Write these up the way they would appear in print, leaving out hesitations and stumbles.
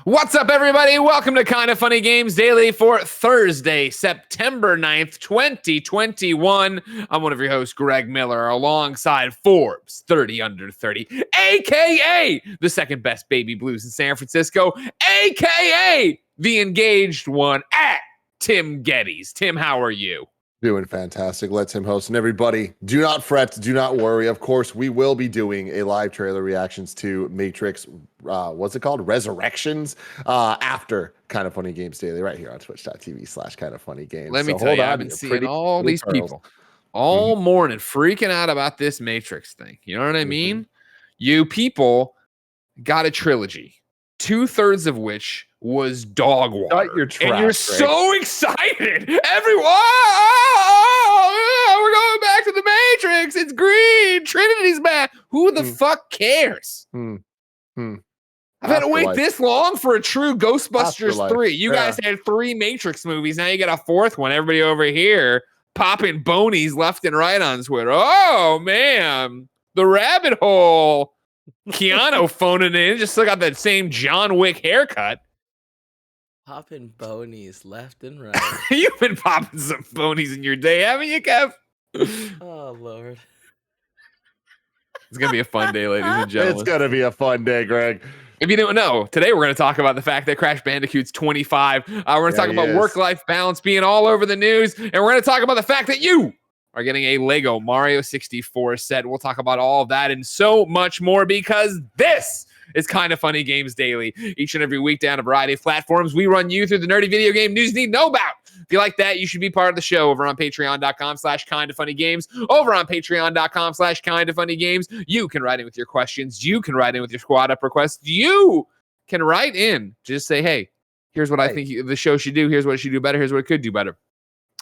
What's up, everybody? Welcome to Kind of Funny Games Daily for Thursday, September 9th, 2021. I'm one of your hosts, Greg Miller, alongside Forbes 30 Under 30, a.k.a. the second best baby blues in San Francisco, a.k.a. the engaged one at Tim Geddes. Tim, how are you? Doing fantastic. Let Tim host. And everybody, do not fret, do not worry. Of course, we will be doing a live trailer reactions to Matrix, what's it called? Resurrections, after Kind of Funny Games Daily, right here on twitch.tv/kindoffunnygames. Let me tell you, I've been seeing all these people all morning freaking out about this Matrix thing. You know what I mean? You people got a trilogy, 2/3 of which was dog water. Your trap, and you're right? so excited. Everyone, we're going back to the Matrix. It's green. Trinity's back. Who the fuck cares? I've had to wait this long for a true Ghostbusters 3. You guys had 3 Matrix movies. Now you got a 4th one. Everybody over here popping bonies left and right on Twitter. Oh, man. The rabbit hole. Keanu phoning in. Just still got that same John Wick haircut. Popping bonies left and right. You've been popping some bonies in your day, haven't you, Kev? Oh, Lord. It's going to be a fun day, ladies and gentlemen. It's going to be a fun day, Greg. If you didn't know, today we're going to talk about the fact that Crash Bandicoot's 25. We're going to talk about work-life balance being all over the news. And we're going to talk about the fact that you are getting a Lego Mario 64 set. We'll talk about all of that and so much more because this is Kind of Funny Games Daily. Each and every weekday on a variety of platforms, we run you through the nerdy video game news you need to know about. If you like that, you should be part of the show over on patreon.com/kindoffunnygames. Over on patreon.com/kindoffunnygames. You can write in with your questions. You can write in with your squad up requests. You can write in. Just say, hey, here's what I think the show should do. Here's what it should do better. Here's what it could do better.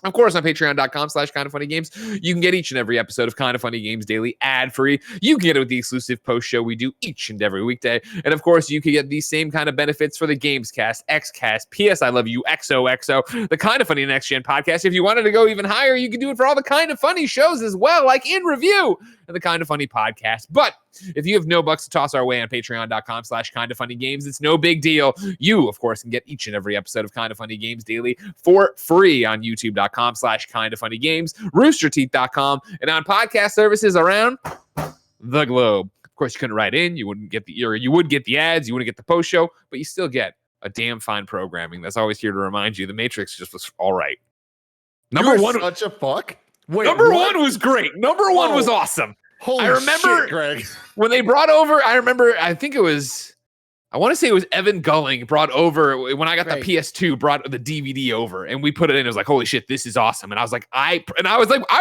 Of course, on patreon.com/kindoffunnygames, you can get each and every episode of Kind of Funny Games Daily ad-free. You can get it with the exclusive post show we do each and every weekday. And of course, you can get these same kind of benefits for the Gamescast, XCast, PS I Love You, XOXO, the Kind of Funny Next Gen podcast. If you wanted to go even higher, you can do it for all the Kind of Funny shows as well, like In Review and the Kind of Funny podcast. But if you have no bucks to toss our way on patreon.com/kindoffunnygames, it's no big deal. You, of course, can get each and every episode of Kind of Funny Games Daily for free on youtube.com/kindoffunnygames, roosterteeth.com, and on podcast services around the globe. Of course, you couldn't write in. You wouldn't get you would get the ads. You wouldn't get the post show, but you still get a damn fine programming. That's always here to remind you the Matrix just was all right. Number one, such a fuck. Wait, number one was great. Number one was awesome. Holy I remember shit, Greg. When they brought over, I want to say it was Evan Gulling brought over, when I got the PS2, brought the DVD over, and we put it in. It was like, holy shit, this is awesome. And I was like, I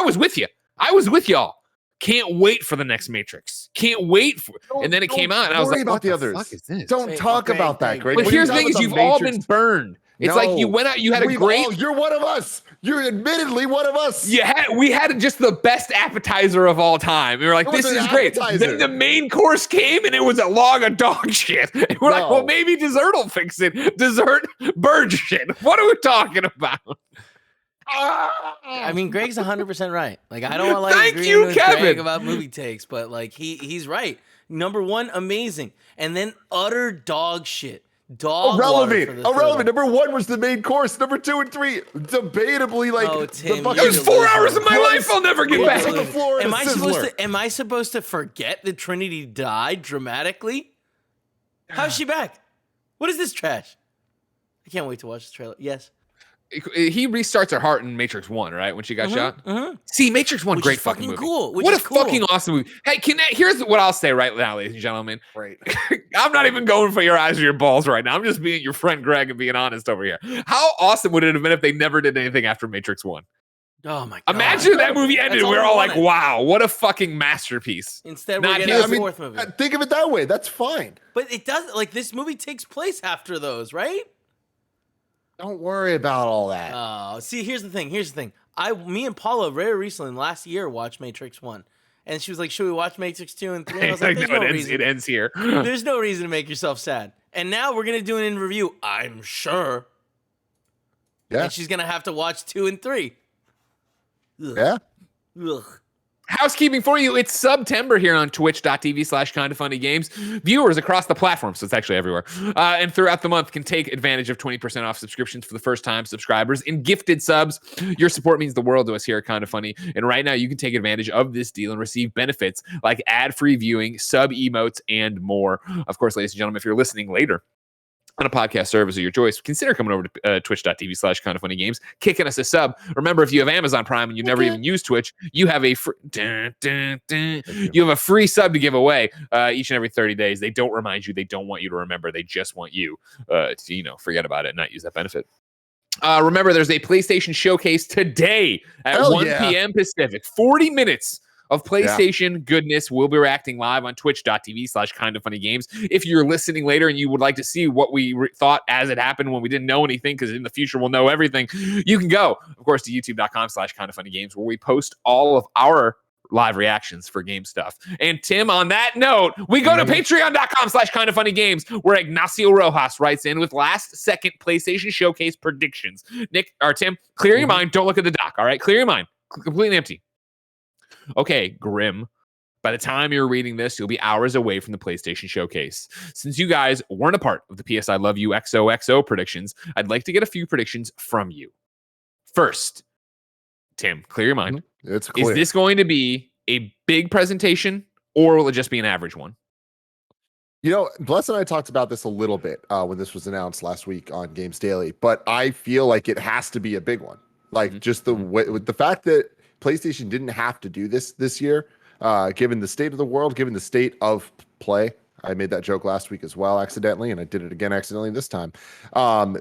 was with you. I was with y'all. Can't wait for the next Matrix. Can't wait for it. And then it came out, and I was like, what the fuck is this? Don't talk about that, Greg. But here's the thing is you've all been burned. It's like you went out, you had a great... You're one of us. You're admittedly one of us. We had just the best appetizer of all time. We were like, this is great. Then the main course came and it was a log of dog shit. And we're like, well, maybe dessert will fix it. Dessert, bird shit. What are we talking about? I mean, Greg's 100% right. Like, I don't want to Thank you, with Kevin. Greg about movie takes, but like he's right. Number one, amazing. And then utter dog shit. Irrelevant. Number one was the main course. Number 2 and 3, debatably, like it was 4 hours of my life I'll never get back. Am I supposed to forget that Trinity died dramatically? How's she back? What is this trash? I can't wait to watch the trailer. Yes. He restarts her heart in Matrix 1, right? When she got shot. See, Matrix 1, great fucking movie. Cool. What a fucking awesome movie. Hey, here's what I'll say right now, ladies and gentlemen. Right. I'm not even going for your eyes or your balls right now. I'm just being your friend Greg and being honest over here. How awesome would it have been if they never did anything after Matrix 1? Oh my God. Imagine that movie ended. We're all like, wow, what a fucking masterpiece. Instead, we're getting a 4th movie. Think of it that way. That's fine. But it doesn't, like, this movie takes place after those, right? Don't worry about all that. Oh, see, here's the thing. Me and Paula very recently, last year, watched Matrix 1. And she was like, should we watch Matrix 2 and 3? And I was like, there's no reason. It ends here. There's no reason to make yourself sad. And now we're going to do an in review, I'm sure. Yeah. And she's going to have to watch 2 and 3. Ugh. Yeah. Ugh. housekeeping for you. It's September here on twitch.tv/kindafunnygames. Viewers across the platform, so it's actually everywhere, and throughout the month can take advantage of 20% off subscriptions for the first-time subscribers and gifted subs. Your support means the world to us here at Kinda Funny, and right now you can take advantage of this deal and receive benefits like ad-free viewing, sub emotes, and more. Of course, ladies and gentlemen, if you're listening later on a podcast service of your choice, consider coming over to twitch.tv/kindafunnygames, kicking us a sub. Remember, if you have Amazon Prime and you never even use Twitch, you have a free sub to give away each and every 30 days. They don't remind you. They don't want you to remember. They just want you to, forget about it and not use that benefit. Remember, there's a PlayStation showcase today at 1 p.m. Pacific. 40 minutes of PlayStation goodness. We'll be reacting live on twitch.tv/kindafunnygames. If you're listening later and you would like to see what we thought as it happened when we didn't know anything, because in the future we'll know everything, you can go, of course, to youtube.com/kindafunnygames, where we post all of our live reactions for game stuff. And Tim, on that note, we go to patreon.com/kindafunnygames, where Ignacio Rojas writes in with last second PlayStation showcase predictions. Nick, or Tim, clear your mind. Don't look at the doc. All right. Clear your mind. Completely empty. Okay, Grim. By the time you're reading this, you'll be hours away from the PlayStation showcase. Since you guys weren't a part of the PS I Love You XOXO predictions, I'd like to get a few predictions from you. First, Tim, clear your mind. It's clear. Is this going to be a big presentation, or will it just be an average one? Bless and I talked about this a little bit when this was announced last week on Games Daily, but I feel like it has to be a big one. Like just the way, with the fact that PlayStation didn't have to do this year, given the state of the world, given the state of play. I made that joke last week as well, accidentally, and I did it again accidentally this time.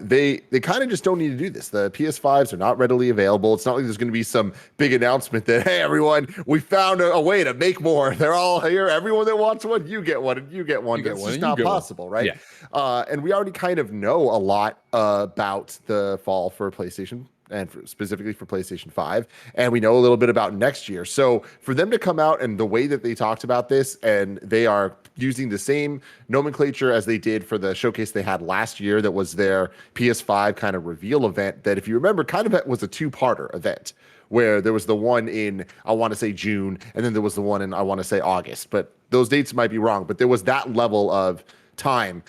They kind of just don't need to do this. The PS5s are not readily available. It's not like there's going to be some big announcement that, hey, everyone, we found a way to make more. They're all here. Everyone that wants one, you get one, and you get one. It's just not possible, right? Yeah. And we already kind of know a lot about the fall for PlayStation, and specifically for PlayStation 5. And we know a little bit about next year. So for them to come out and the way that they talked about this, and they are using the same nomenclature as they did for the showcase they had last year, that was their PS5 kind of reveal event, that if you remember, kind of was a two-parter event, where there was the one in, I want to say June, and then there was the one in, I want to say August. But those dates might be wrong. But there was that level of time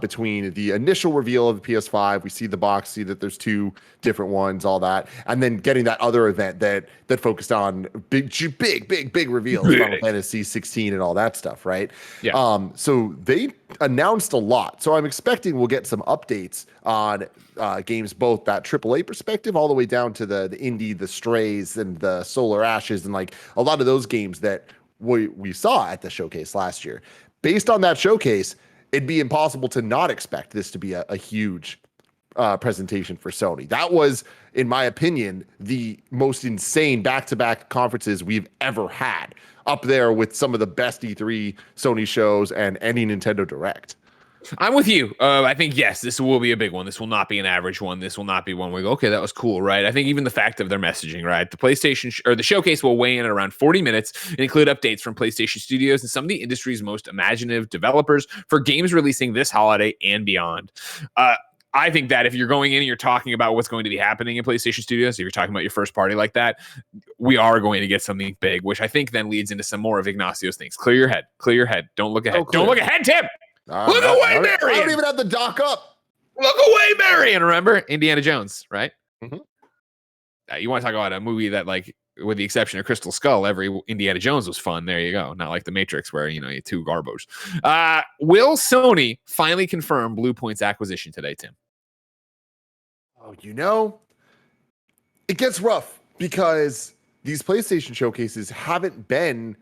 between the initial reveal of the PS5, we see the box, see that there's two different ones, all that, and then getting that other event that focused on big reveals, Final Fantasy 16 and all that stuff, right? Yeah. So they announced a lot. So I'm expecting we'll get some updates on games, both that AAA perspective, all the way down to the indie, the Strays, and the Solar Ashes, and like a lot of those games that we saw at the showcase last year. Based on that showcase, it'd be impossible to not expect this to be a huge presentation for Sony. That was, in my opinion, the most insane back-to-back conferences we've ever had, up there with some of the best E3 Sony shows and any Nintendo Direct. I'm with you. I think, yes, this will be a big one. This will not be an average one. This will not be one where we go, okay, that was cool, right? I think even the fact of their messaging, right? The PlayStation or the showcase will weigh in at around 40 minutes and include updates from PlayStation Studios and some of the industry's most imaginative developers for games releasing this holiday and beyond. I think that if you're going in and you're talking about what's going to be happening in PlayStation Studios, if you're talking about your first party like that, we are going to get something big, which I think then leads into some more of Ignacio's things. Clear your head. Clear your head. Don't look ahead. Don't look ahead, Tim. Look away, Marion. I don't even have the doc up. Look away, Marion. Remember Indiana Jones, right? Mm-hmm. You want to talk about a movie that, like, with the exception of Crystal Skull, every Indiana Jones was fun. There you go. Not like The Matrix, where you had two garbos. Will Sony finally confirm Blue Point's acquisition today, Tim? Oh, it gets rough because these PlayStation showcases haven't been,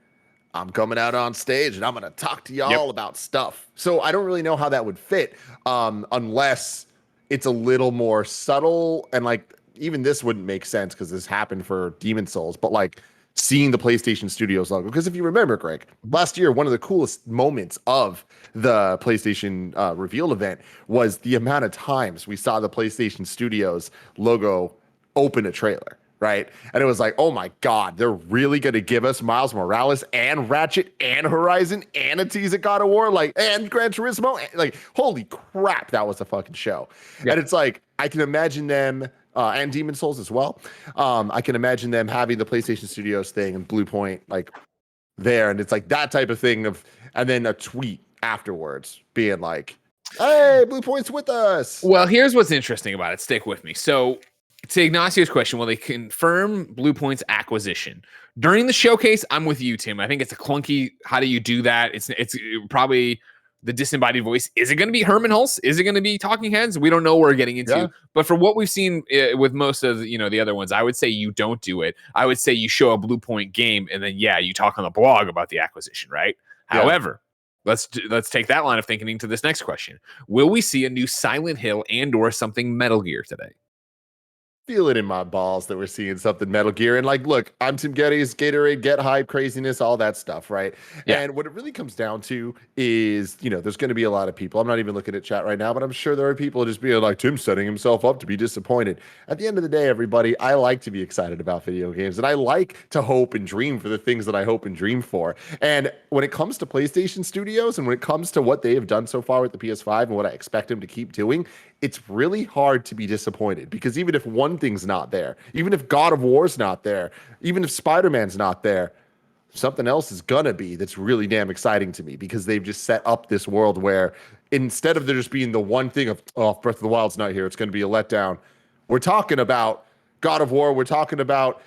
I'm coming out on stage and I'm going to talk to y'all about stuff. So I don't really know how that would fit unless it's a little more subtle. And like, even this wouldn't make sense because this happened for Demon's Souls, but like seeing the PlayStation Studios logo. Because if you remember, Greg, last year, one of the coolest moments of the PlayStation reveal event was the amount of times we saw the PlayStation Studios logo open a trailer. Right. And it was like, oh, my God, they're really going to give us Miles Morales and Ratchet and Horizon and a tease at God of War, like, and Gran Turismo. Like, holy crap, that was a fucking show. Yeah. And it's like, I can imagine them and Demon Souls as well. I can imagine them having the PlayStation Studios thing and Blue Point like there, and it's like that type of thing and then a tweet afterwards being like, "Hey, Blue Point's with us." Well, here's what's interesting about it. Stick with me. So, to Ignacio's question, will they confirm Blue Point's acquisition during the showcase? I'm with you, Tim. I think it's a clunky. How do you do that? It's probably the disembodied voice. Is it going to be Herman Hulse? Is it going to be Talking Heads? We don't know what we're getting into. Yeah. But for what we've seen with most of the other ones, I would say you don't do it. I would say you show a Blue Point game and then you talk on the blog about the acquisition, right? Yeah. However, let's take that line of thinking to this next question. Will we see a new Silent Hill and or something Metal Gear today? Feel it in my balls that we're seeing something Metal Gear. And like, look, I'm Tim Geddes, Gatorade, get hype, craziness, all that stuff, right? Yeah. And what it really comes down to is, there's going to be a lot of people. I'm not even looking at chat right now, but I'm sure there are people just being like, Tim's setting himself up to be disappointed. At the end of the day, everybody, I like to be excited about video games, and I like to hope and dream for the things that I hope and dream for. And when it comes to PlayStation Studios and when it comes to what they have done so far with the PS5 and what I expect them to keep doing, it's really hard to be disappointed, because even if one thing's not there, even if God of War's not there, even if Spider-Man's not there, something else is gonna be that's really damn exciting to me, because they've just set up this world where instead of there just being the one thing of, oh, Breath of the Wild's not here, it's gonna be a letdown. We're talking about God of War, we're talking about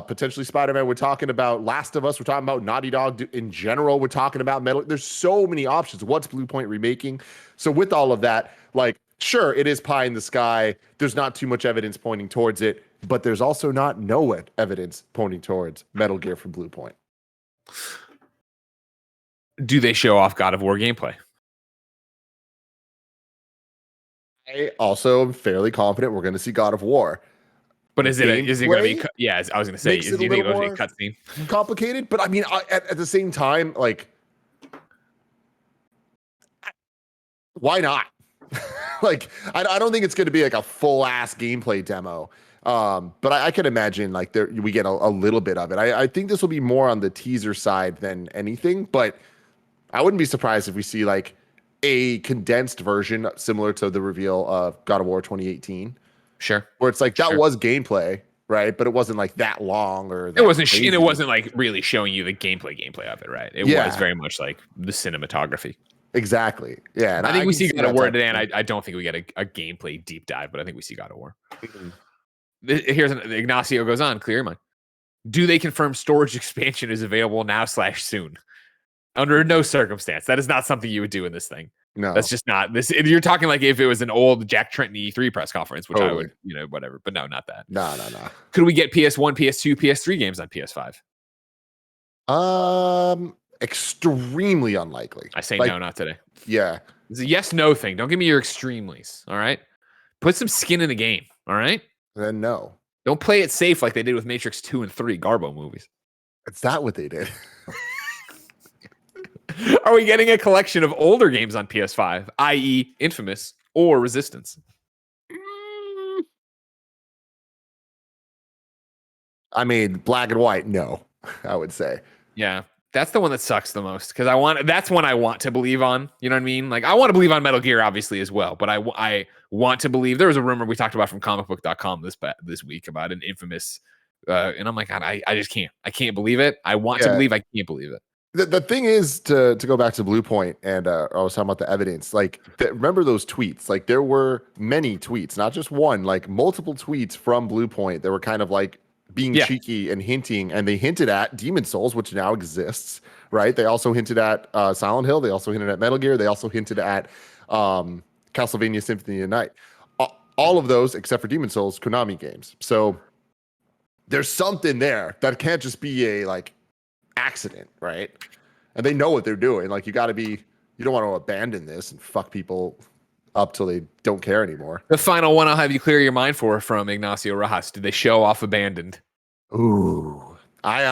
potentially Spider-Man, we're talking about Last of Us, we're talking about Naughty Dog in general, we're talking about Metal. There's so many options. What's Blue Point remaking? So with all of that, like, sure, it is pie in the sky. There's not too much evidence pointing towards it, but there's also not no evidence pointing towards Metal Gear from Blue Point. Do they show off God of War gameplay? I also am fairly confident we're going to see God of War. But is it going to be? Yeah, I was going to say, do you think it's going to be a cutscene? Complicated, but I mean, at the same time, like, why not? Like, I don't think it's going to be like a full ass gameplay demo. But I can imagine like we get a little bit of it. I think this will be more on the teaser side than anything, but I wouldn't be surprised if we see like a condensed version similar to the reveal of God of War 2018. Sure. Where it's like that was gameplay, right? But it wasn't like that long or that it wasn't like really showing you the gameplay of it, right? It was very much like the cinematography. Exactly. Yeah. And I think we see God of War today, and I don't think we get a gameplay deep dive, but I think we see God of War. Mm-hmm. Here's Ignacio goes on, clear your mind. Do they confirm storage expansion is available now /soon? Under no circumstance. That is not something you would do in this thing. No. That's just not this. You're talking like if it was an old Jack Trenton E3 press conference, which I would, whatever. But no, not that. No. Could we get PS1, PS2, PS3 games on PS5? Extremely unlikely. I say no, not today. Yeah. It's a yes/no thing. Don't give me your extremelies. All right. Put some skin in the game. All right. Then no. Don't play it safe like they did with Matrix 2 and 3 Garbo movies. Is that what they did? Are we getting a collection of older games on PS5, i.e. Infamous or Resistance? I mean, black and white, no, I would say. Yeah, that's the one that sucks the most, because that's one I want to believe on. You know what I mean? Like, I want to believe on Metal Gear, obviously, as well. But I want to believe. There was a rumor we talked about from comicbook.com this week about an Infamous. And I'm like, God, I just can't. I can't believe it. I want to believe. I can't believe it. The thing is, to go back to Blue Point, and I was talking about the evidence. Like, remember those tweets? Like, there were many tweets, not just one. Like, multiple tweets from Blue Point that were kind of like being cheeky and hinting, and they hinted at Demon Souls, which now exists, right? They also hinted at Silent Hill. They also hinted at Metal Gear. They also hinted at Castlevania Symphony of the Night. All of those, except for Demon Souls, Konami games. So there's something there that can't just be a like accident, right? And they know what they're doing. Like, you don't want to abandon this and fuck people up till they don't care anymore. The final one I'll have you clear your mind for from Ignacio Rojas. Did they show off Abandoned? Ooh, I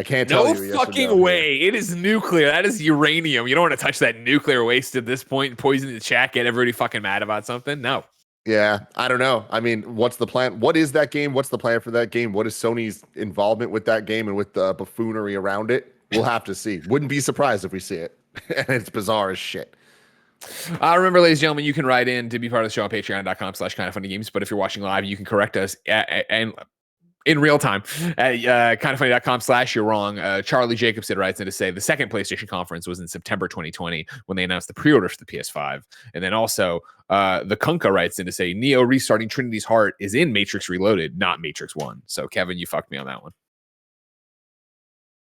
can't tell you. No fucking way. It is nuclear. That is uranium. You don't want to touch that nuclear waste at this point. Poison the chat. Get everybody fucking mad about something. No. Yeah, I don't know. I mean, what's the plan? What is that game? What's the plan for that game? What is Sony's involvement with that game and with the buffoonery around it? We'll have to see. Wouldn't be surprised if we see it. And it's bizarre as shit. Remember, ladies and gentlemen, you can write in to be part of the show on patreon.com/kindoffunnygames. But if you're watching live, you can correct us and in real time at kindoffunny.com/you're wrong. Charlie Jacobson writes in to say the second PlayStation conference was in September 2020 when they announced the pre-order for the PS5. And then also the Kunka writes in to say Neo restarting Trinity's heart is in Matrix Reloaded, not Matrix 1. So Kevin, you fucked me on that one.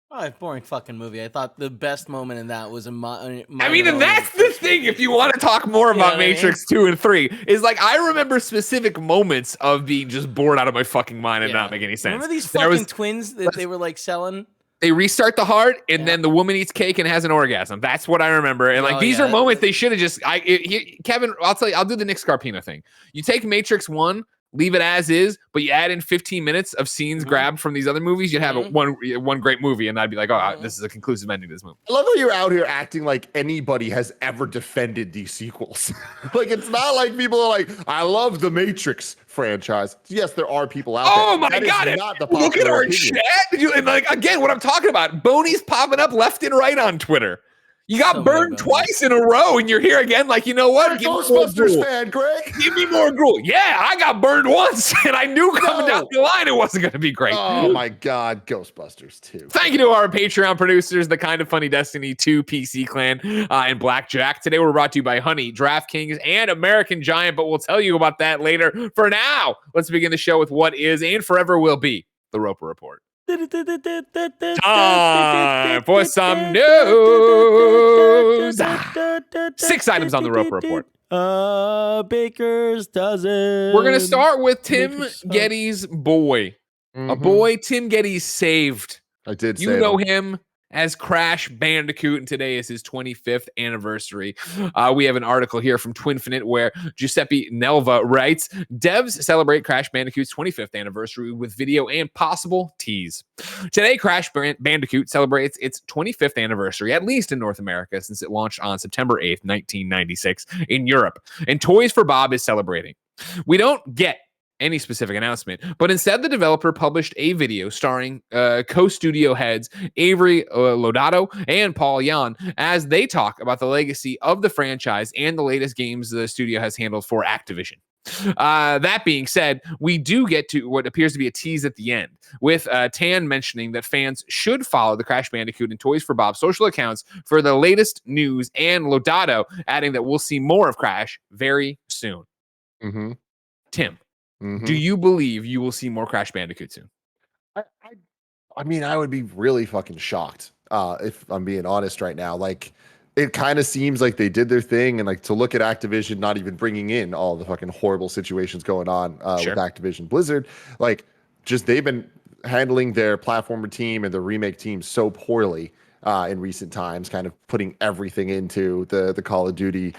Oh, boring fucking movie. I thought the best moment in that was a I mean, and that's the thing. If you want to talk more about Matrix 2 and 3, is like I remember specific moments of being just bored out of my fucking mind and not make any sense. Remember these fucking twins that they were like selling? They restart the heart, and then the woman eats cake and has an orgasm. That's what I remember. And like these are moments they should have just. Kevin, I'll tell you, I'll do the Nick Scarpino thing. You take Matrix 1. Leave it as is, but you add in 15 minutes of scenes grabbed from these other movies, you'd have one great movie, and I'd be like, oh, this is a conclusive ending to this movie. I love how you're out here acting like anybody has ever defended these sequels. Like, it's not like people are like, I love the Matrix franchise. Yes, there are people out there. Oh my God. Look at our chat. And like, again, what I'm talking about, Boney's popping up left and right on Twitter. You got burned twice in a row, and you're here again. Like, you know what? Ghostbusters fan, Greg. Give me more gruel. Yeah, I got burned once, and I knew coming down the line it wasn't going to be great. Oh my God, Ghostbusters 2. Thank you to our Patreon producers, the Kind of Funny Destiny 2 PC Clan, and Blackjack. Today we're brought to you by Honey, DraftKings, and American Giant, but we'll tell you about that later. For now, let's begin the show with what is and forever will be the Roper Report. Time for some news. 6 items on the Roper Report. Baker's dozen. We're going to start with Tim Geddes' boy. A boy Tim Geddes saved. I did You know him as Crash Bandicoot, and today is his 25th anniversary. We have an article here from Twinfinite where Giuseppe Nelva writes, devs celebrate Crash Bandicoot's 25th anniversary with video and possible tease. Today, Crash Bandicoot celebrates its 25th anniversary, at least in North America, since it launched on September 8th, 1996 in Europe. And Toys for Bob is celebrating. We don't get any specific announcement, but instead the developer published a video starring co-studio heads Avery Lodato and Paul Yan as they talk about the legacy of the franchise and the latest games the studio has handled for Activision. That being said, we do get to what appears to be a tease at the end, with Tan mentioning that fans should follow the Crash Bandicoot and Toys for Bob social accounts for the latest news, and Lodato adding that we'll see more of Crash very soon. Tim, do you believe you will see more Crash Bandicoot soon? I mean, I would be really fucking shocked if I'm being honest right now. Like, it kind of seems like they did their thing, and like to look at Activision not even bringing in all the fucking horrible situations going on with Activision Blizzard, like just they've been handling their platformer team and the remake team so poorly in recent times, kind of putting everything into the Call of Duty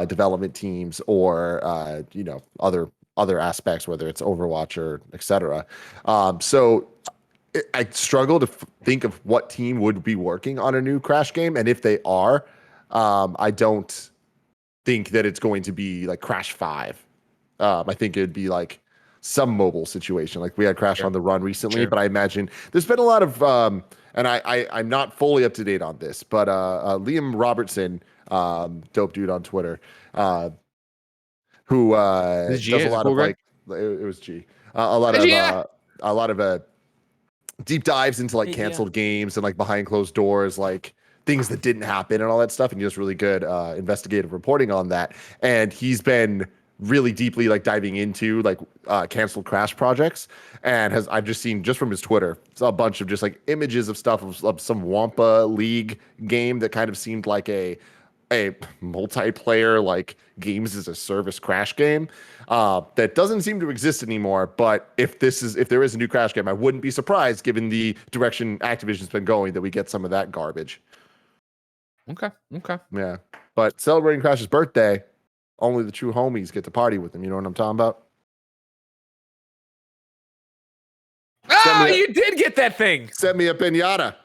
development teams or other aspects, whether it's Overwatch or etc. So I struggle to think of what team would be working on a new Crash game, and if they are, I don't think that it's going to be like Crash 5. I think it'd be like some mobile situation. Like we had Crash on the Run recently, but I imagine there's been a lot of, and I'm not fully up to date on this, but Liam Robertson, dope dude on Twitter, who does a lot of like, it was G, a lot of deep dives into like canceled games and like behind closed doors, like things that didn't happen and all that stuff. And he does really good investigative reporting on that. And he's been really deeply like diving into like canceled Crash projects, and I've just seen just from his Twitter a bunch of just like images of stuff of some Wampa League game that kind of seemed like a multiplayer like games as a service Crash game that doesn't seem to exist anymore. But if there is a new Crash game, I wouldn't be surprised given the direction Activision's been going that we get some of that garbage. Okay. Yeah. But celebrating Crash's birthday, only the true homies get to party with him. You know what I'm talking about? Oh, you did get that thing. Send me a piñata.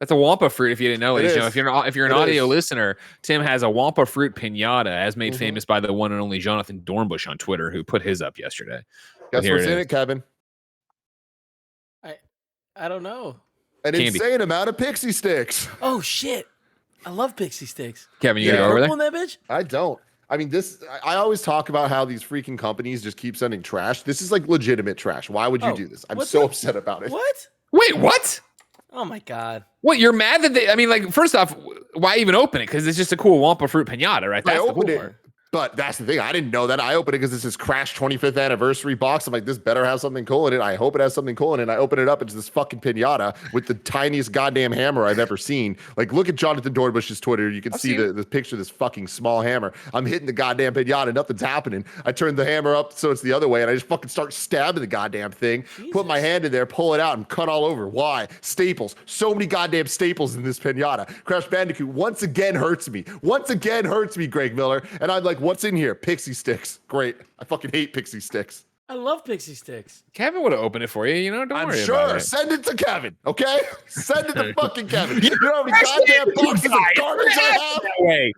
That's a Wampa fruit. If you didn't know, if you're an audio listener, Tim has a Wampa fruit piñata, as made famous by the one and only Jonathan Dornbush on Twitter, who put his up yesterday. Guess what's in it, Kevin? I don't know. An insane amount of pixie sticks. Oh shit! I love pixie sticks. Kevin, you Yeah. gonna go over there? On that bitch? I don't. I mean, I always talk about how these freaking companies just keep sending trash. This is like legitimate trash. Why would you do this? I'm so upset about it. What? Wait, what? Oh my God. What, you're mad that they, I mean, like, first off, why even open it? Because it's just a cool Wampa fruit pinata, right? That's the cool part. But that's the thing. I didn't know that. I opened it because this is Crash 25th anniversary box. I'm like, this better have something cool in it. I hope it has something cool in it. I open it up. It's this fucking pinata with the tiniest goddamn hammer I've ever seen. Like, look at Jonathan Dornbush's Twitter. You can see the picture of this fucking small hammer. I'm hitting the goddamn pinata. Nothing's happening. I turn the hammer up so it's the other way, and I just fucking start stabbing the goddamn thing. Jesus. Put my hand in there, pull it out, and cut all over. Why? Staples. So many goddamn staples in this pinata. Crash Bandicoot once again hurts me. Once again hurts me, Greg Miller. And I'm like, what's in here? Pixie sticks. Great. I fucking hate pixie sticks. I love pixie sticks. Kevin would have opened it for you, you know? Don't worry about it. Send it to Kevin, okay? Send it to fucking Kevin. You know how many goddamn boxes of garbage I have? That way.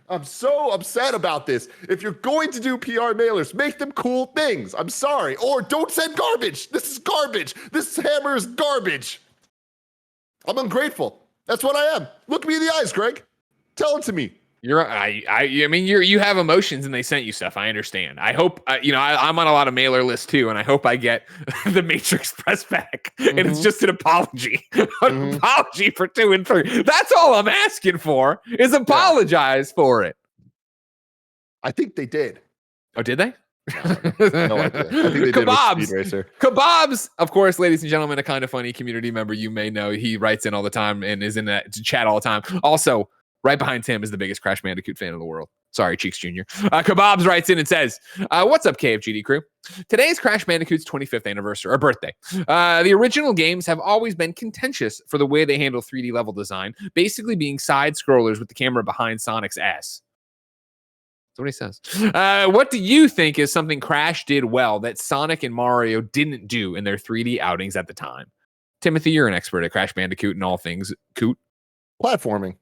I'm so upset about this. If you're going to do PR mailers, make them cool things. I'm sorry. Or don't send garbage. This is garbage. This hammer is garbage. I'm ungrateful. That's what I am. Look me in the eyes, Greg. Tell it to me. I mean, you have emotions and they sent you stuff. I understand. I hope, I'm on a lot of mailer lists too, and I hope I get the Matrix press back. And it's just an apology, apology for 2 and 3. That's all I'm asking for is apologize for it. I think they did. Oh, did they? No idea. I think they did with Speed Racer. Kebabs, of course, ladies and gentlemen, a kind of funny community member you may know. He writes in all the time and is in that chat all the time. Also, right behind Tim is the biggest Crash Bandicoot fan in the world. Sorry, Cheeks Jr. Kebabs writes in and says, what's up, KFGD crew? Today is Crash Bandicoot's 25th anniversary, or birthday. The original games have always been contentious for the way they handle 3D level design, basically being side-scrollers with the camera behind Sonic's ass. That's what he says. What do you think is something Crash did well that Sonic and Mario didn't do in their 3D outings at the time? Timothy, you're an expert at Crash Bandicoot and all things coot. Platforming.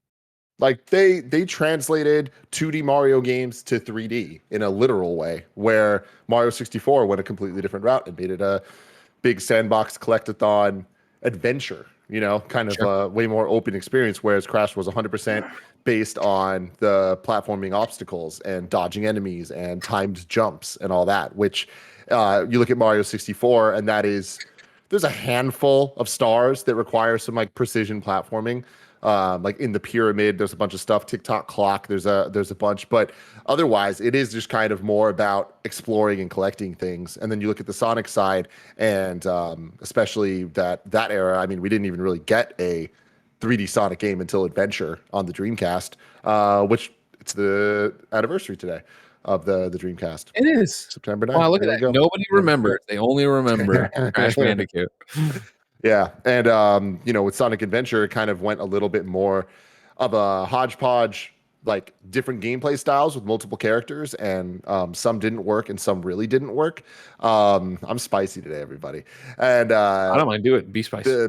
Like they translated 2D Mario games to 3D in a literal way, where Mario 64 went a completely different route and made it a big sandbox collectathon adventure, kind of a way more open experience, whereas Crash was 100% based on the platforming obstacles and dodging enemies and timed jumps and all that, which you look at Mario 64 and there's a handful of stars that require some like precision platforming. Like in the pyramid, there's a bunch of stuff. TikTok clock, there's a bunch, but otherwise, it is just kind of more about exploring and collecting things. And then you look at the Sonic side, and especially that era. I mean, we didn't even really get a 3D Sonic game until Adventure on the Dreamcast, which it's the anniversary today of the Dreamcast. It is September 9th. Wow, look at that. Nobody remembers. They only remember Crash Bandicoot. Yeah, and with Sonic Adventure, it kind of went a little bit more of a hodgepodge, like different gameplay styles with multiple characters, and some didn't work and some really didn't work. I'm spicy today, everybody, and I don't mind. Do it. Be spicy.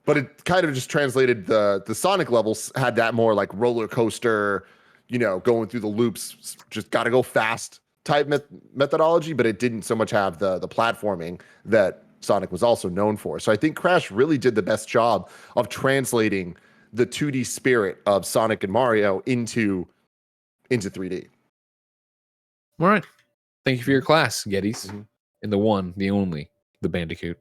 But it kind of just translated the Sonic levels had that more like roller coaster, going through the loops, just got to go fast type methodology, but it didn't so much have the platforming that Sonic was also known for. So I think Crash really did the best job of translating the 2D spirit of Sonic and Mario into 3D. All right. Thank you for your class, Gettys. And the one, the only, the Bandicoot.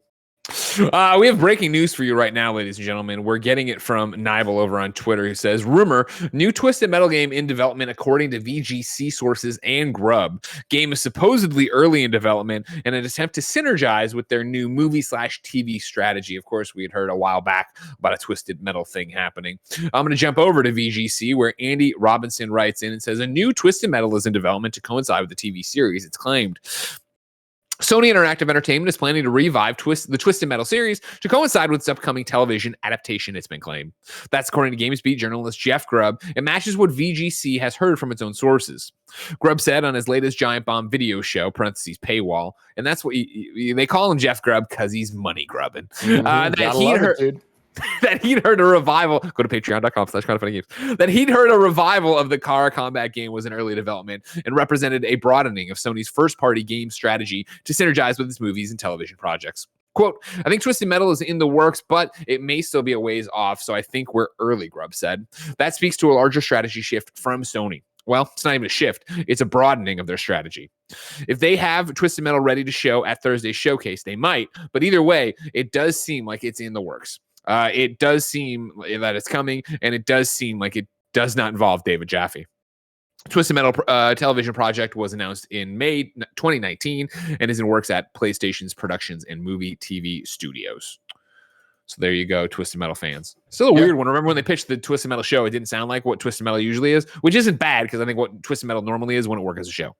We have breaking news for you right now, ladies and gentlemen. We're getting it from Nibel over on Twitter, who says, rumor, new Twisted Metal game in development according to VGC sources and Grub. Game is supposedly early in development in an attempt to synergize with their new movie/TV strategy. Of course, we had heard a while back about a Twisted Metal thing happening. I'm going to jump over to VGC, where Andy Robinson writes in and says, a new Twisted Metal is in development to coincide with the TV series, it's claimed. Sony Interactive Entertainment is planning to revive the Twisted Metal series to coincide with its upcoming television adaptation, it's been claimed. That's according to GameSpot journalist Jeff Grubb. It matches what VGC has heard from its own sources. Grubb said on his latest Giant Bomb video show, parentheses paywall, and that's what they call him Jeff Grubb because he's money grubbing. That he'd heard a revival. Go to patreon.com/kindoffunnygames. That he'd heard a revival of the Car Combat game was in early development and represented a broadening of Sony's first-party game strategy to synergize with its movies and television projects. Quote, I think Twisted Metal is in the works, but it may still be a ways off, so I think we're early, Grubb said. That speaks to a larger strategy shift from Sony. Well, it's not even a shift. It's a broadening of their strategy. If they have Twisted Metal ready to show at Thursday's showcase, they might. But either way, it does seem like it's in the works. It does seem that it's coming, and it does seem like it does not involve David Jaffe. Twisted Metal television project was announced in May 2019 and is in works at PlayStation's Productions and Movie TV Studios. So there you go, Twisted Metal fans. Still a weird one. Remember when they pitched the Twisted Metal show, it didn't sound like what Twisted Metal usually is, which isn't bad because I think what Twisted Metal normally is wouldn't work as a show.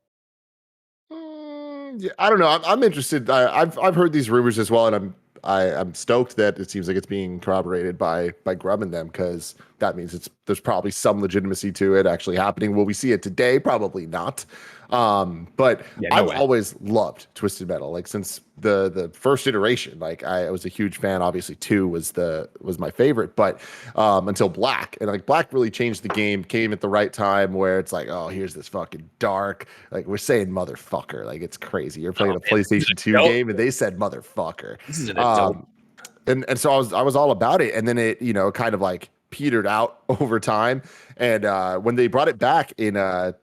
Yeah, I don't know. I'm interested. I've heard these rumors as well, and I'm stoked that it seems like it's being corroborated by Grubb and them, because that means there's probably some legitimacy to it actually happening. Will we see it today? Probably not. But Yeah, no I've way. always loved Twisted Metal, like since the first iteration. Like I was a huge fan. Obviously 2 was my favorite, but until Black, and like Black really changed the game, came at the right time where it's like, oh, here's this fucking dark, like we're saying motherfucker, like it's crazy. You're playing a PlayStation 2 game and they said motherfucker. This is an adult. And so I was all about it, and then it kind of like petered out over time. And when they brought it back in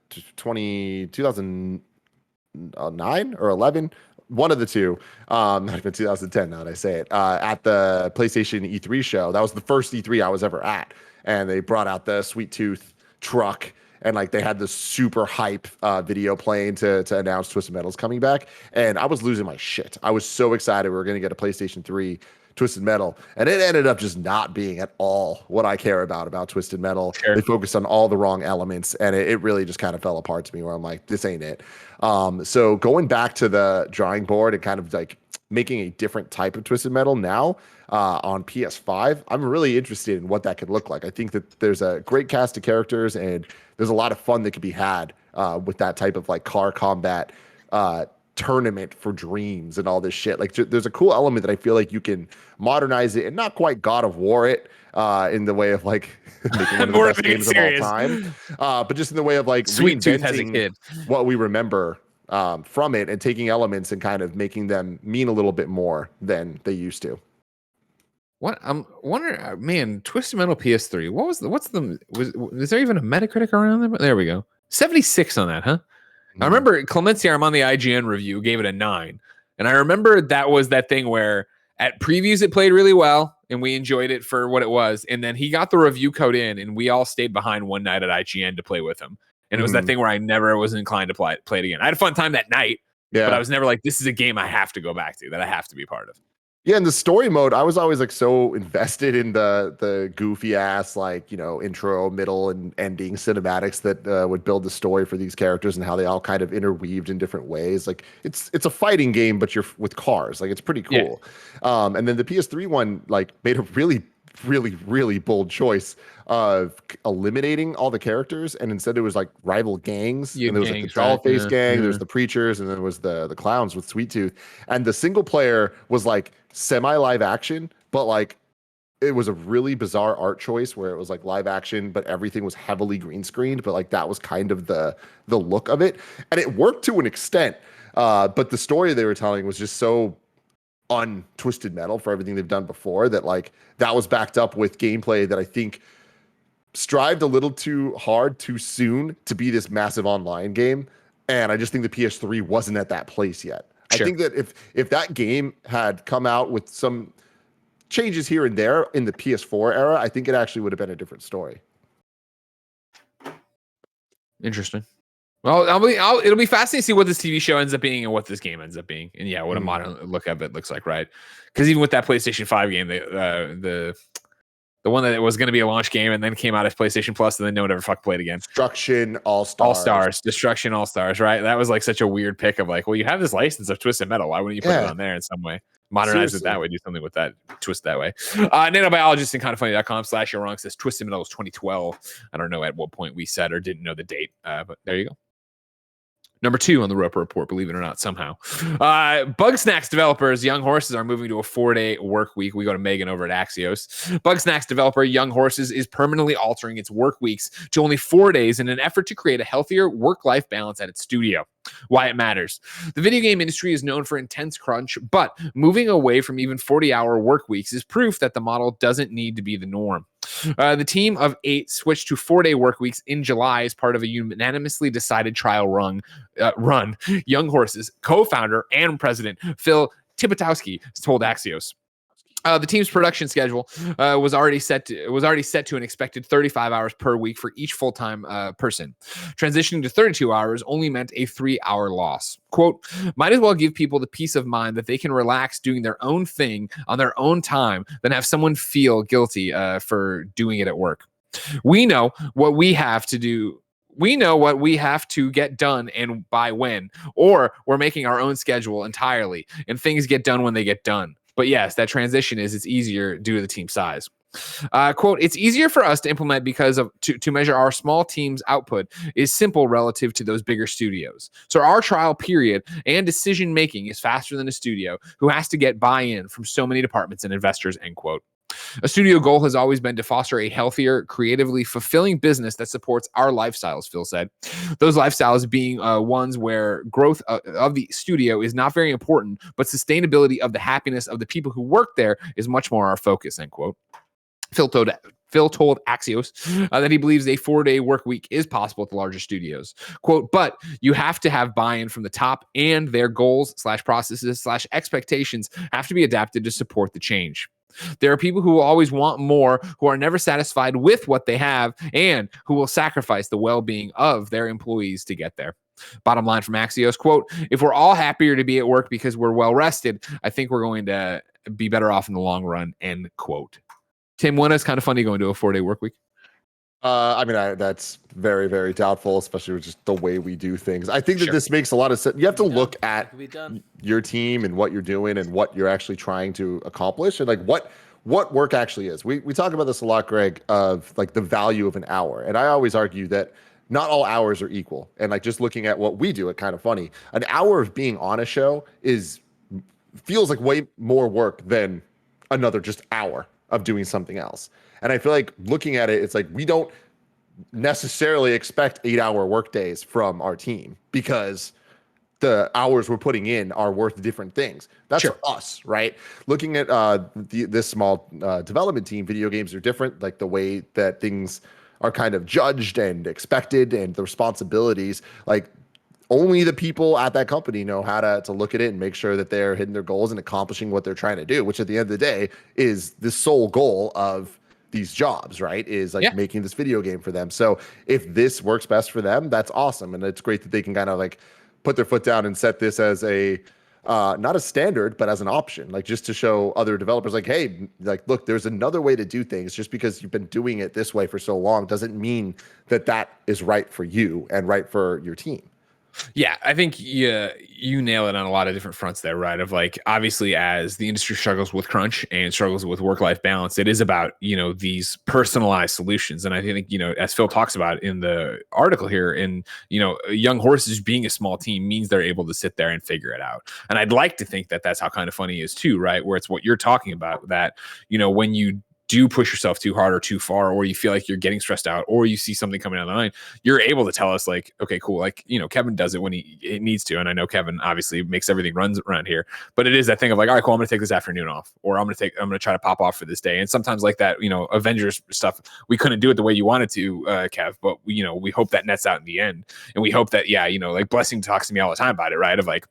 2009 or 11, one of the two, not even 2010 now that I say it, at the PlayStation E3 show, that was the first E3 I was ever at, and they brought out the Sweet Tooth truck, and like they had this super hype video playing to announce Twisted Metal's coming back, and I was losing my shit. I was so excited we were going to get a PlayStation 3 Twisted Metal, and it ended up just not being at all what I care about Twisted Metal. Sure. They focused on all the wrong elements, and it really just kind of fell apart to me, where I'm like, this ain't it. So going back to the drawing board and kind of like making a different type of Twisted Metal now on PS5, I'm really interested in what that could look like. I think that there's a great cast of characters, and there's a lot of fun that could be had with that type of like car combat tournament for dreams and all this shit. Like there's a cool element that I feel like you can modernize it and not quite God of War it in the way of like making one of the best games of all time, but just in the way of like Sweet Tooth as a kid, what we remember from it, and taking elements and kind of making them mean a little bit more than they used to. What I'm wondering, man, Twisted Metal PS3. Was there even a Metacritic around there? There we go, 76 on that, huh? I remember Clemency Armand, the IGN review, gave it a 9. And I remember that was that thing where at previews it played really well and we enjoyed it for what it was. And then he got the review code in and we all stayed behind one night at IGN to play with him. And it was that thing where I never was inclined to play it again. I had a fun time that night, but I was never like, this is a game I have to go back to, that I have to be part of. Yeah, in the story mode, I was always like so invested in the goofy ass like intro, middle, and ending cinematics that would build the story for these characters and how they all kind of interweaved in different ways. Like it's a fighting game, but you're with cars. Like it's pretty cool. Yeah. And then the PS3 one like made a really, really, really bold choice of eliminating all the characters, and instead it was like rival gangs. And there was like the Dollface gang, there's the Preachers, and then there was the Clowns with Sweet Tooth. And the single player was like semi live action, but like it was a really bizarre art choice where it was like live action, but everything was heavily green screened. But like that was kind of the look of it, and it worked to an extent. But the story they were telling was just so un-Twisted Metal for everything they've done before that like that was backed up with gameplay that I think strived a little too hard too soon to be this massive online game, and I just think the PS3 wasn't at that place yet. Sure. I think that if that game had come out with some changes here and there in the PS4 era, I think it actually would have been a different story. Interesting. Well, it'll be fascinating to see what this TV show ends up being and what this game ends up being, and what a modern look of it looks like, right? Because even with that PlayStation 5 game, the one that was going to be a launch game and then came out as PlayStation Plus, and then no one ever played again. Destruction Destruction All-Stars, right? That was like such a weird pick of like, well, you have this license of Twisted Metal. Why wouldn't you put it on there in some way? Modernize it that way, do something with that, twist that way. Nanobiologist and kindoffunny.com/Yourwrong says Twisted Metal was 2012. I don't know at what point we said or didn't know the date, but there you go. Number 2 on the Roper Report, believe it or not, somehow. Bugsnax developers, Young Horses, are moving to a 4-day work week. We go to Megan over at Axios. Bugsnax developer Young Horses is permanently altering its work weeks to only 4 days in an effort to create a healthier work-life balance at its studio. Why it matters. The video game industry is known for intense crunch, but moving away from even 40-hour work weeks is proof that the model doesn't need to be the norm. The team of 8 switched to 4-day work weeks in July as part of a unanimously decided trial run. Young Horses co-founder and president Phil Tibotowski told Axios. The team's production schedule was already set to an expected 35 hours per week for each full-time person. Transitioning to 32 hours only meant a 3-hour loss. Quote, might as well give people the peace of mind that they can relax doing their own thing on their own time than have someone feel guilty for doing it at work. We know what we have to do. We know what we have to get done and by when, or we're making our own schedule entirely, and things get done when they get done. But yes, that transition it's easier due to the team size. Quote, it's easier for us to implement because to measure our small team's output is simple relative to those bigger studios. So our trial period and decision making is faster than a studio who has to get buy-in from so many departments and investors, end quote. A studio goal has always been to foster a healthier, creatively fulfilling business that supports our lifestyles, Phil said. Those lifestyles being ones where growth of the studio is not very important, but sustainability of the happiness of the people who work there is much more our focus, end quote. Phil told Axios that he believes a 4-day work week is possible at the larger studios. Quote, but you have to have buy-in from the top, and their goals / processes / expectations have to be adapted to support the change. There are people who will always want more, who are never satisfied with what they have, and who will sacrifice the well-being of their employees to get there. Bottom line from Axios, quote, if we're all happier to be at work because we're well-rested, I think we're going to be better off in the long run, end quote. Tim, when is kind of funny going to a 4-day work week? That's very, very doubtful, especially with just the way we do things. I think that this makes a lot of sense. You have to look at your team and what you're doing and what you're actually trying to accomplish, and like what work actually is. We talk about this a lot, Greg, of like the value of an hour. And I always argue that not all hours are equal. And like just looking at what we do, it's kind of funny. An hour of being on a show feels like way more work than another just hour of doing something else. And I feel like looking at it, it's like we don't necessarily expect 8-hour work days from our team because the hours we're putting in are worth different things. That's for us, right? Looking at this small development team, video games are different. Like the way that things are kind of judged and expected and the responsibilities, like only the people at that company know how to look at it and make sure that they're hitting their goals and accomplishing what they're trying to do, which at the end of the day is the sole goal of these jobs, right? Is like making this video game for them. So if this works best for them, that's awesome. And it's great that they can kind of like put their foot down and set this as a, not a standard, but as an option, like just to show other developers like, hey, like, look, there's another way to do things. Just because you've been doing it this way for so long doesn't mean that that is right for you and right for your team. Yeah, I think you nail it on a lot of different fronts there, right? Of like, obviously, as the industry struggles with crunch and struggles with work-life balance, it is about, these personalized solutions. And I think, as Phil talks about in the article here, in, Young Horses being a small team means they're able to sit there and figure it out. And I'd like to think that that's how Kind of Funny is too, right? Where it's what you're talking about, that, when you do push yourself too hard or too far, or you feel like you're getting stressed out, or you see something coming down the line, you're able to tell us like, okay, cool. Like, Kevin does it when it needs to. And I know Kevin obviously makes everything runs around here, but it is that thing of like, all right, cool, I'm going to take this afternoon off, or I'm going to try to pop off for this day. And sometimes like that, Avengers stuff, we couldn't do it the way you wanted to, Kev, but we hope that nets out in the end. And we hope that, like Blessing talks to me all the time about it, right? Of like,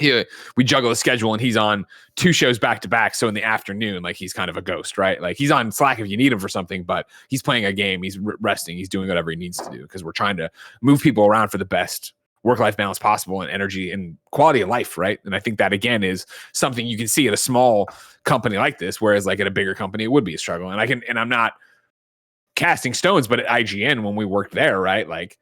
we juggle a schedule and he's on 2 shows back to back. So in the afternoon, like he's kind of a ghost, right? Like he's on Slack if you need him for something, but he's playing a game. He's resting. He's doing whatever he needs to do because we're trying to move people around for the best work-life balance possible and energy and quality of life, right? And I think that again is something you can see at a small company like this, whereas like at a bigger company, it would be a struggle. And I'm not casting stones, but at IGN when we worked there, right? Like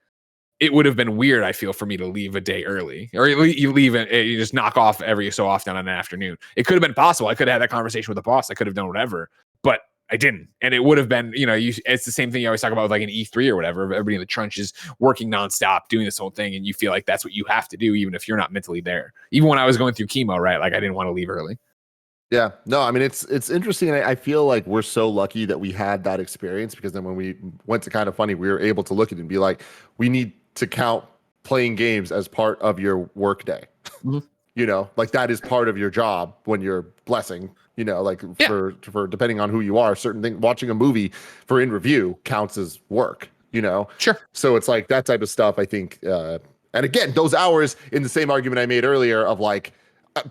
it would have been weird, I feel, for me to leave a day early, or you leave and you just knock off every so often on an afternoon. It could have been possible. I could have had that conversation with the boss. I could have done whatever. But I didn't. And it would have been, it's the same thing you always talk about with like an E3 or whatever. Everybody in the trenches working nonstop, doing this whole thing. And you feel like that's what you have to do, even if you're not mentally there. Even when I was going through chemo, right? Like I didn't want to leave early. Yeah, no, I mean, it's interesting. And I feel like we're so lucky that we had that experience, because then when we went to Kind of Funny, we were able to look at it and be like, we need to count playing games as part of your work day. Mm-hmm. Like that is part of your job when you're blessing. For depending on who you are, certain thing, watching a movie for in review counts as work, Sure. So it's like that type of stuff, I think. And again, those hours, in the same argument I made earlier of like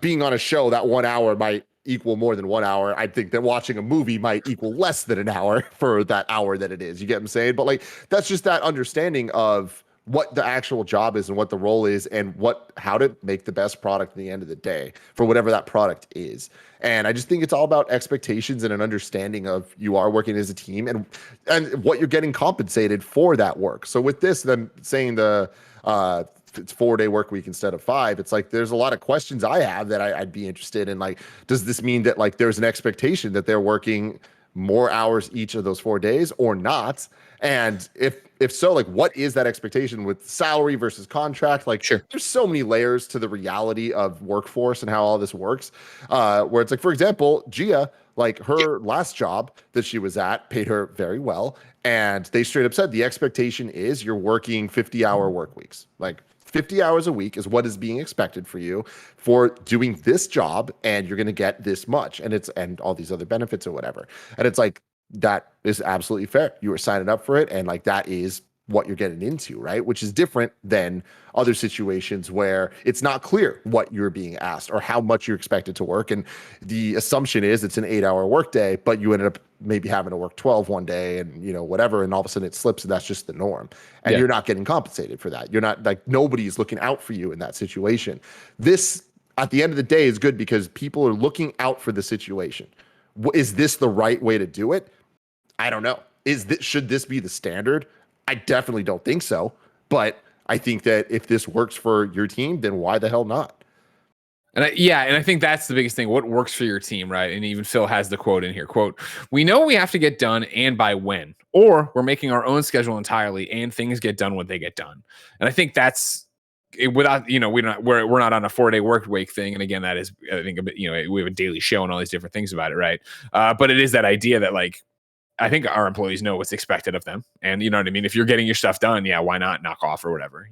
being on a show, that 1 hour might equal more than 1 hour. I think that watching a movie might equal less than an hour for that hour that it is. You get what I'm saying? But like, that's just that understanding of what the actual job is and what the role is and how to make the best product at the end of the day for whatever that product is. And I just think it's all about expectations and an understanding of you are working as a team and what you're getting compensated for that work. So with this, them saying it's 4-day work week instead of 5, it's like there's a lot of questions I have that I'd be interested in. Like, does this mean that like there's an expectation that they're working more hours each of those 4 days or not? And if so, like, what is that expectation with salary versus contract? Like, sure, there's so many layers to the reality of workforce and how all this works. Where it's like, for example, Gia, like her last job that she was at paid her very well. And they straight up said the expectation is you're working 50-hour work weeks. Like 50 hours a week is what is being expected for you for doing this job. And you're going to get this much. And all these other benefits or whatever. And it's like, that is absolutely fair. You were signing up for it. And like, that is what you're getting into, right? Which is different than other situations where it's not clear what you're being asked or how much you're expected to work. And the assumption is it's an 8-hour workday, but you ended up maybe having to work 12 one day and, whatever. And all of a sudden it slips and that's just the norm. And you're not getting compensated for that. You're not like, nobody's looking out for you in that situation. This, at the end of the day, is good because people are looking out for the situation. Is this the right way to do it? I don't know. Should this be the standard? I definitely don't think so. But I think that if this works for your team, then why the hell not? And I think that's the biggest thing. What works for your team, right? And even Phil has the quote in here. Quote, "We know we have to get done and by when, or we're making our own schedule entirely and things get done when they get done." And I think that's it, without, we're not on a 4-day work week thing. And again, that is, I think, a bit, we have a daily show and all these different things about it, right? But it is that idea that like, I think our employees know what's expected of them. And you know what I mean? If you're getting your stuff done, why not knock off or whatever?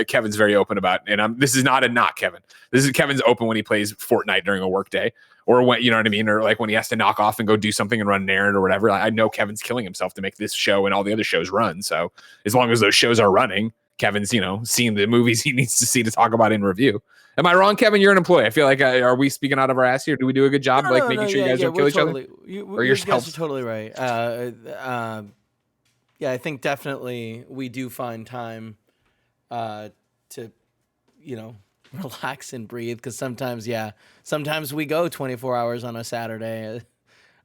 Kevin's very open about, and this is not a knock, Kevin. This is Kevin's open when he plays Fortnite during a work day or when, you know what I mean? Or like when he has to knock off and go do something and run an errand or whatever. I know Kevin's killing himself to make this show and all the other shows run. So as long as those shows are running, Kevin's, seeing the movies he needs to see to talk about in review. Am I wrong, Kevin? You're an employee. I feel like, are we speaking out of our ass here? Do we do a good job making sure you guys don't kill each other? Or you guys are totally right. I think definitely we do find time to, relax and breathe. Because sometimes we go 24 hours on a Saturday.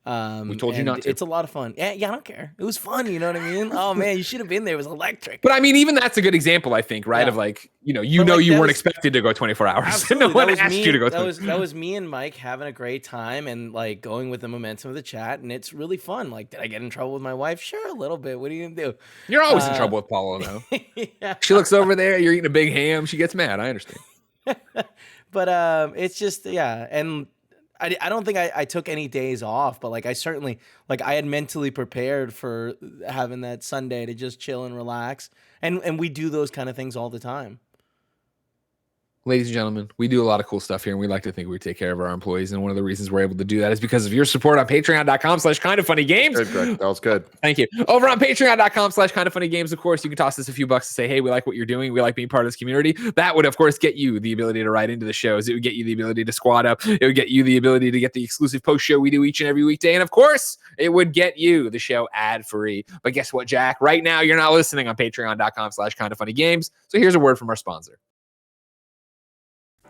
We told you not to. It's a lot of fun. Yeah, I don't care. It was fun. You know what I mean? Oh man, you should have been there. It was electric. But I mean, even that's a good example, I think, right? Yeah. Of like, you weren't expected to go 24 hours. No one asked you to go. That was me and Mike having a great time and like going with the momentum of the chat, and it's really fun. Like, did I get in trouble with my wife? Sure, a little bit. What are you gonna do? You're always in trouble with Paula, though. Yeah. She looks over there. You're eating a big ham. She gets mad. I understand. But it's just and. I don't think I took any days off, but like I certainly I had mentally prepared for having that Sunday to just chill and relax. And we do those kind of things all the time. Ladies and gentlemen, we do a lot of cool stuff here, and we like to think we take care of our employees. And one of the reasons we're able to do that is because of your support on patreon.com/kindoffunnygames. Good. That was good. Thank you. Over on patreon.com/kindoffunnygames, of course, you can toss us a few bucks and say, hey, we like what you're doing. We like being part of this community. That would, of course, get you the ability to write into the shows. It would get you the ability to squad up. It would get you the ability to get the exclusive post show we do each and every weekday. And of course, it would get you the show ad free. But guess what, Jack? Right now, you're not listening on patreon.com/kindoffunnygames. So here's a word from our sponsor.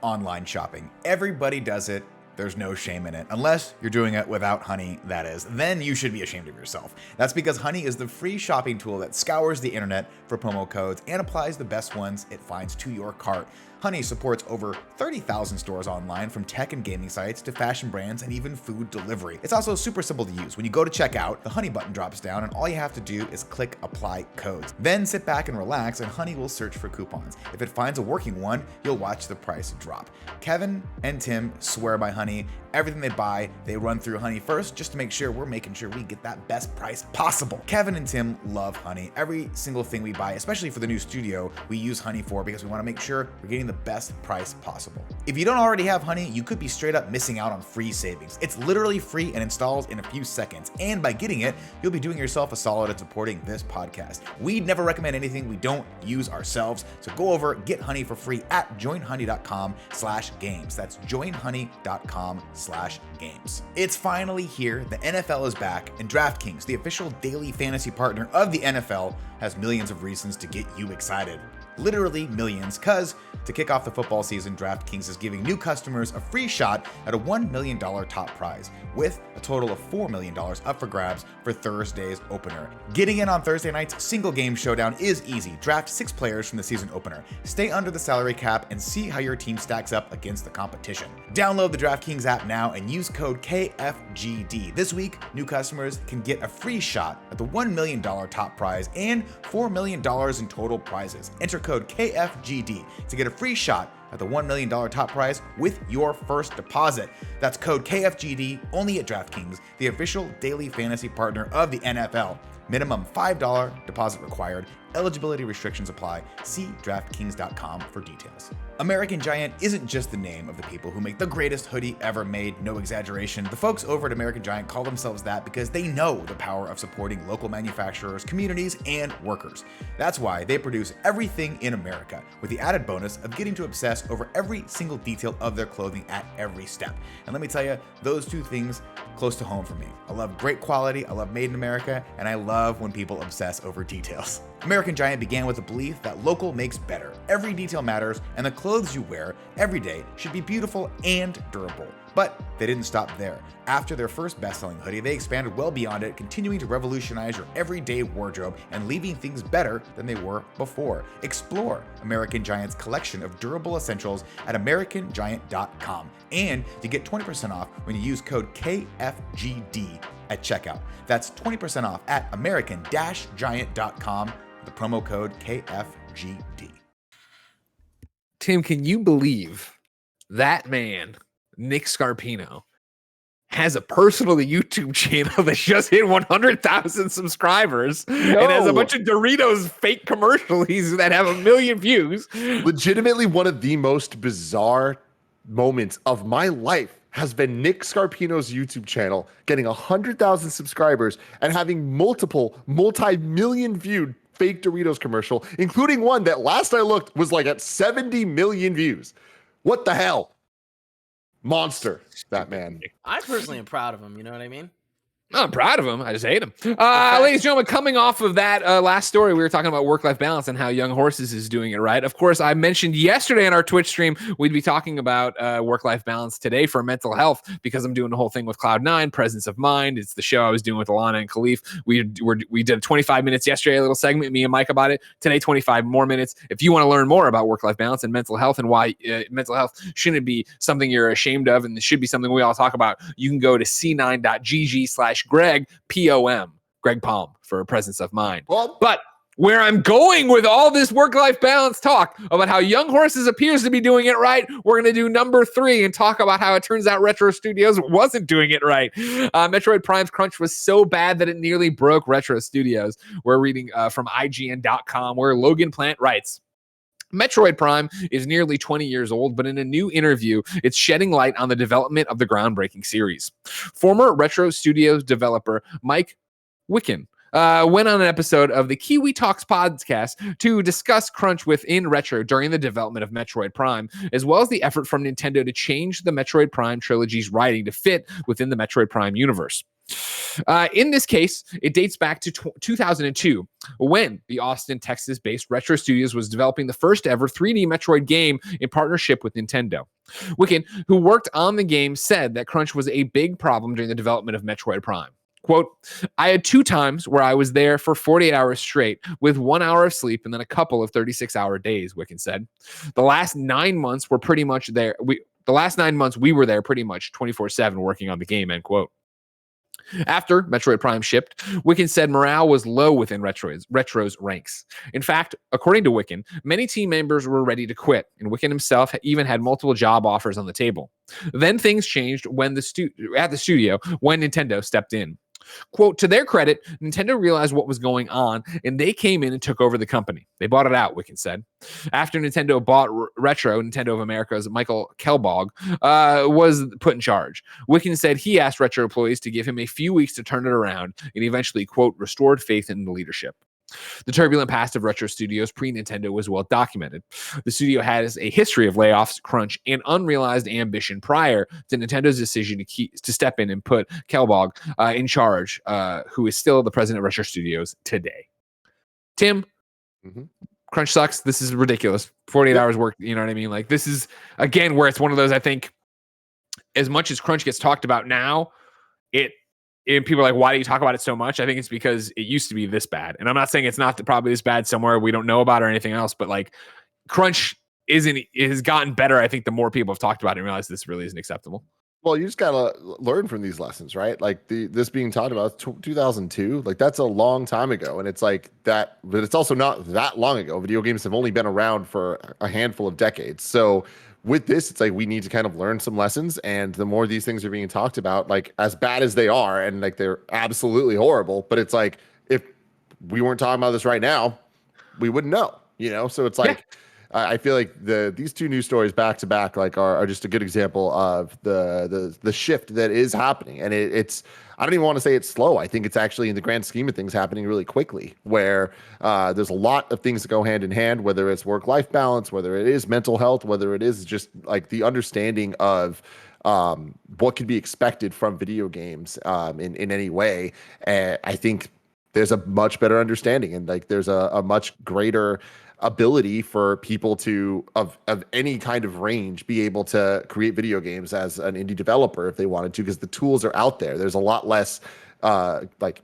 Online shopping. Everybody does it. there's no shame in it. Unless you're doing it without Honey, that is. Then you should be ashamed of yourself. That's because Honey is the free shopping tool that scours the internet for promo codes and applies the best ones it finds to your cart. Honey supports over 30,000 stores online, from tech and gaming sites to fashion brands and even food delivery. It's also super simple to use. When you go to checkout, the Honey button drops down and all you have to do is click apply codes. Then sit back and relax and Honey will search for coupons. If it finds a working one, you'll watch the price drop. Kevin and Tim swear by Honey. Everything they buy, they run through Honey first just to make sure we're making sure we get that best price possible. Kevin and Tim love Honey. Every single thing we buy, especially for the new studio, we use Honey for because we want to make sure we're getting the best price possible. If you don't already have Honey, you could be straight up missing out on free savings. It's literally free and installs in a few seconds. And by getting it, you'll be doing yourself a solid and supporting this podcast. We'd never recommend anything we don't use ourselves. So go over, get Honey for free at joinhoney.com/games. That's joinhoney.com/games. It's finally here. The NFL is back, and DraftKings, the official daily fantasy partner of the NFL, has millions of reasons to get you excited. Literally millions, because to kick off the football season, DraftKings is giving new customers a free shot at a $1 million top prize, with a total of $4 million up for grabs for Thursday's opener. Getting in on Thursday night's single game showdown is easy. Draft 6 players from the season opener, stay under the salary cap, and see how your team stacks up against the competition. Download the DraftKings app now and use code KFGD. This week, new customers can get a free shot at the $1 million top prize and $4 million in total prizes. Enter code KFGD to get a free shot at the $1 million top prize with your first deposit. That's code KFGD only at DraftKings, the official daily fantasy partner of the NFL. Minimum $5 deposit required. Eligibility restrictions apply. See DraftKings.com for details. American Giant isn't just the name of the people who make the greatest hoodie ever made, no exaggeration. The folks over at American Giant call themselves that because they know the power of supporting local manufacturers, communities, and workers. That's why they produce everything in America, with the added bonus of getting to obsess over every single detail of their clothing at every step. And let me tell you, those two things close to home for me. I love great quality, I love made in America, and I love when people obsess over details. American Giant began with the belief that local makes better. Every detail matters, and the clothes you wear every day should be beautiful and durable. But they didn't stop there. After their first best-selling hoodie, they expanded well beyond it, continuing to revolutionize your everyday wardrobe and leaving things better than they were before. Explore American Giant's collection of durable essentials at americangiant.com. And you get 20% off when you use code KFGD at checkout. That's 20% off at american-giant.com. The promo code KFGD. Tim, can you believe that man, Nick Scarpino, has a personal YouTube channel that just hit 100,000 subscribers and has a bunch of Doritos fake commercials that have 1 million views? Legitimately one of the most bizarre moments of my life has been Nick Scarpino's YouTube channel getting 100,000 subscribers and having multiple multi-million viewed fake Doritos commercial, including one that last I looked was like at 70 million views. What the hell? Monster, that man. I personally am proud of him. You know what I mean? I'm proud of him. I just hate him. Ladies and gentlemen, coming off of that last story, we were talking about work-life balance and how Young Horses is doing it right. Of course, I mentioned yesterday on our Twitch stream, we'd be talking about work-life balance today for mental health because I'm doing the whole thing with Cloud9, Presence of Mind. It's the show I was doing with Alana and Khalif. We did 25 minutes yesterday, a little segment, me and Mike about it. Today, 25 more minutes. If you want to learn more about work-life balance and mental health and why mental health shouldn't be something you're ashamed of and it should be something we all talk about, you can go to c9.gg/Greg, POM, Greg Palm, for Presence of Mind. Well, but where I'm going with all this work-life balance talk about how Young Horses appears to be doing it right, we're going to do number 3 and talk about how it turns out Retro Studios wasn't doing it right. Metroid Prime's crunch was so bad that it nearly broke Retro Studios. We're reading from IGN.com, where Logan Plant writes, Metroid Prime is nearly 20 years old, but in a new interview, it's shedding light on the development of the groundbreaking series. Former Retro Studios developer Mike Wicken went on an episode of the Kiwi Talks podcast to discuss crunch within Retro during the development of Metroid Prime, as well as the effort from Nintendo to change the Metroid Prime trilogy's writing to fit within the Metroid Prime universe. In this case, it dates back to 2002 when the Austin, Texas-based Retro Studios was developing the first ever 3D Metroid game in partnership with Nintendo. Wicken, who worked on the game, said that crunch was a big problem during the development of Metroid Prime. Quote, I had 2 times where I was there for 48 hours straight with 1 hour of sleep and then a couple of 36-hour days, Wicken said. The last 9 months were pretty much there. The last 9 months we were there pretty much 24/7 working on the game, end quote. After Metroid Prime shipped, Wicken said morale was low within Retro's ranks. In fact, according to Wicken, many team members were ready to quit, and Wicken himself even had multiple job offers on the table. Then things changed when at the studio when Nintendo stepped in. Quote, to their credit, Nintendo realized what was going on, and they came in and took over the company. They bought it out, Wicken said. After Nintendo bought Retro, Nintendo of America's Michael Kellogg was put in charge. Wicken said he asked Retro employees to give him a few weeks to turn it around, and eventually, quote, restored faith in the leadership. The turbulent past of Retro Studios pre-Nintendo was well documented. The studio has a history of layoffs, crunch, and unrealized ambition prior to Nintendo's decision to step in and put Kellogg in charge, who is still the president of Retro Studios today. Tim, crunch sucks. This is ridiculous. 48 hours work, you know what I mean? Like, this is, again, where it's one of those, I think, as much as crunch gets talked about now, and people are like, why do you talk about it so much? I think it's because it used to be this bad. And I'm not saying it's not probably this bad somewhere we don't know about or anything else, but like crunch has gotten better. I think the more people have talked about it and realized this really isn't acceptable. Well, you just gotta learn from these lessons, right? Like this being talked about 2002, like that's a long time ago, and it's like that, but it's also not that long ago. Video games have only been around for a handful of decades, so with this, it's like we need to kind of learn some lessons, and the more these things are being talked about, like as bad as they are, and like they're absolutely horrible, but it's like if we weren't talking about this right now, we wouldn't know, you know? So it's like I feel like these 2 news stories back to back like are just a good example of the shift that is happening, and it's I don't even want to say it's slow. I think it's actually, in the grand scheme of things, happening really quickly, where there's a lot of things that go hand in hand, whether it's work-life balance, whether it is mental health, whether it is just like the understanding of what could be expected from video games in any way. And I think there's a much better understanding, and like there's a much greater ability for people to of any kind of range be able to create video games as an indie developer if they wanted to, because the tools are out there. There's a lot less like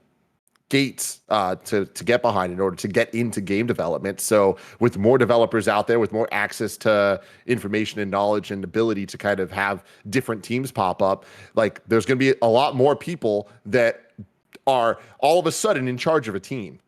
gates to get behind in order to get into game development. So with more developers out there, with more access to information and knowledge and ability to kind of have different teams pop up, like there's going to be a lot more people that are all of a sudden in charge of a team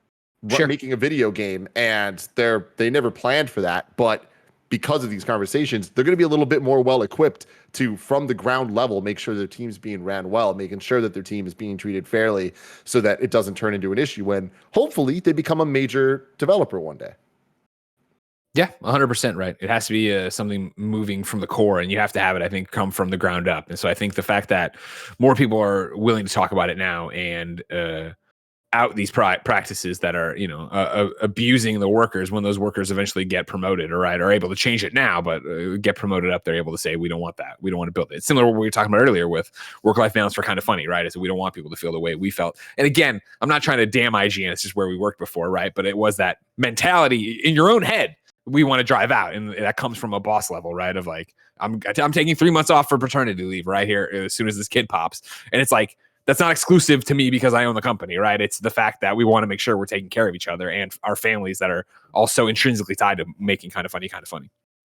making a video game, and they never planned for that, but because of these conversations, they're going to be a little bit more well equipped to, from the ground level, make sure their team's being ran well, making sure that their team is being treated fairly, so that it doesn't turn into an issue when hopefully they become a major developer one day. Yeah, 100% right. It has to be something moving from the core, and you have to have it, I think, come from the ground up. And so I think the fact that more people are willing to talk about it now and out these practices that are, you know, abusing the workers, when those workers eventually get promoted, or are able to change it now, but get promoted up, they're able to say, we don't want that. We don't want to build it. It's similar to what we were talking about earlier with work-life balance for Kind of Funny, right? So we don't want people to feel the way we felt. And again, I'm not trying to damn IGN. It's just where we worked before, right? But it was that mentality in your own head. We want to drive out, and that comes from a boss level, right? Of like, I'm taking 3 months off for paternity leave right here as soon as this kid pops. And it's like, that's not exclusive to me because I own the company, right? It's the fact that we want to make sure we're taking care of each other and our families that are also intrinsically tied to making Kind of Funny.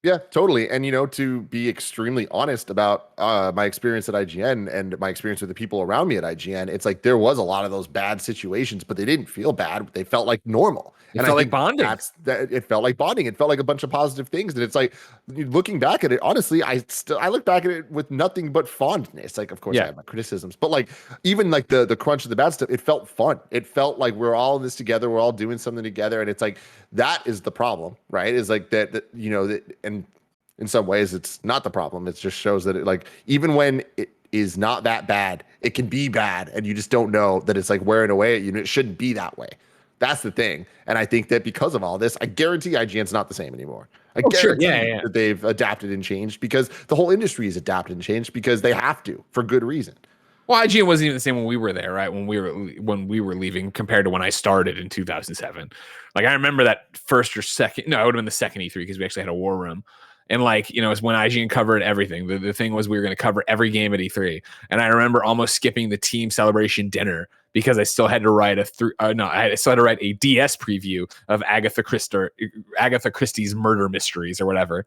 Yeah, totally. And, you know, to be extremely honest about my experience at IGN and my experience with the people around me at IGN, it's like there was a lot of those bad situations, but they didn't feel bad. They felt like normal. It felt like bonding. It felt like bonding. It felt like a bunch of positive things. And it's like, looking back at it, honestly, I look back at it with nothing but fondness. Like, of course, I have my criticisms, but like, even like the crunch of the bad stuff, it felt fun. It felt like we're all in this together. We're all doing something together. And it's like, that is the problem, right? Is like that you know, and in some ways it's not the problem. It just shows that it, like, even when it is not that bad, it can be bad, and you just don't know that it's like wearing away at you, and it shouldn't be that way. That's the thing. And I think that because of all this, I guarantee IGN's not the same anymore. I guarantee that they've adapted and changed, because the whole industry has adapted and changed because they have to, for good reason. Well, IGN wasn't even the same when we were there, right? When we were leaving compared to when I started in 2007. Like I remember that first or second. No, it would have been the second E3 because we actually had a war room. And like, you know, it's when IGN covered everything. The thing was we were going to cover every game at E3. And I remember almost skipping the team celebration dinner because I still had to write I still had to write a DS preview of Agatha Christie's murder mysteries or whatever.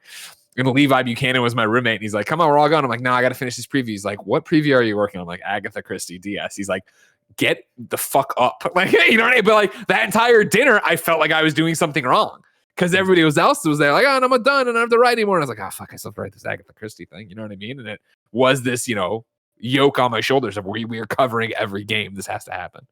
And Levi Buchanan was my roommate. And he's like, come on, we're all going. I'm like, no, I got to finish this preview. He's like, what preview are you working on? I'm like, Agatha Christie DS. He's like, get the fuck up. Like, you know what I mean? But like that entire dinner, I felt like I was doing something wrong. Because everybody else was there, like, oh, and I'm done and I don't have to write anymore. And I was like, oh, fuck, I still have to write this Agatha Christie thing. You know what I mean? And it was this, you know, yoke on my shoulders of we are covering every game. This has to happen.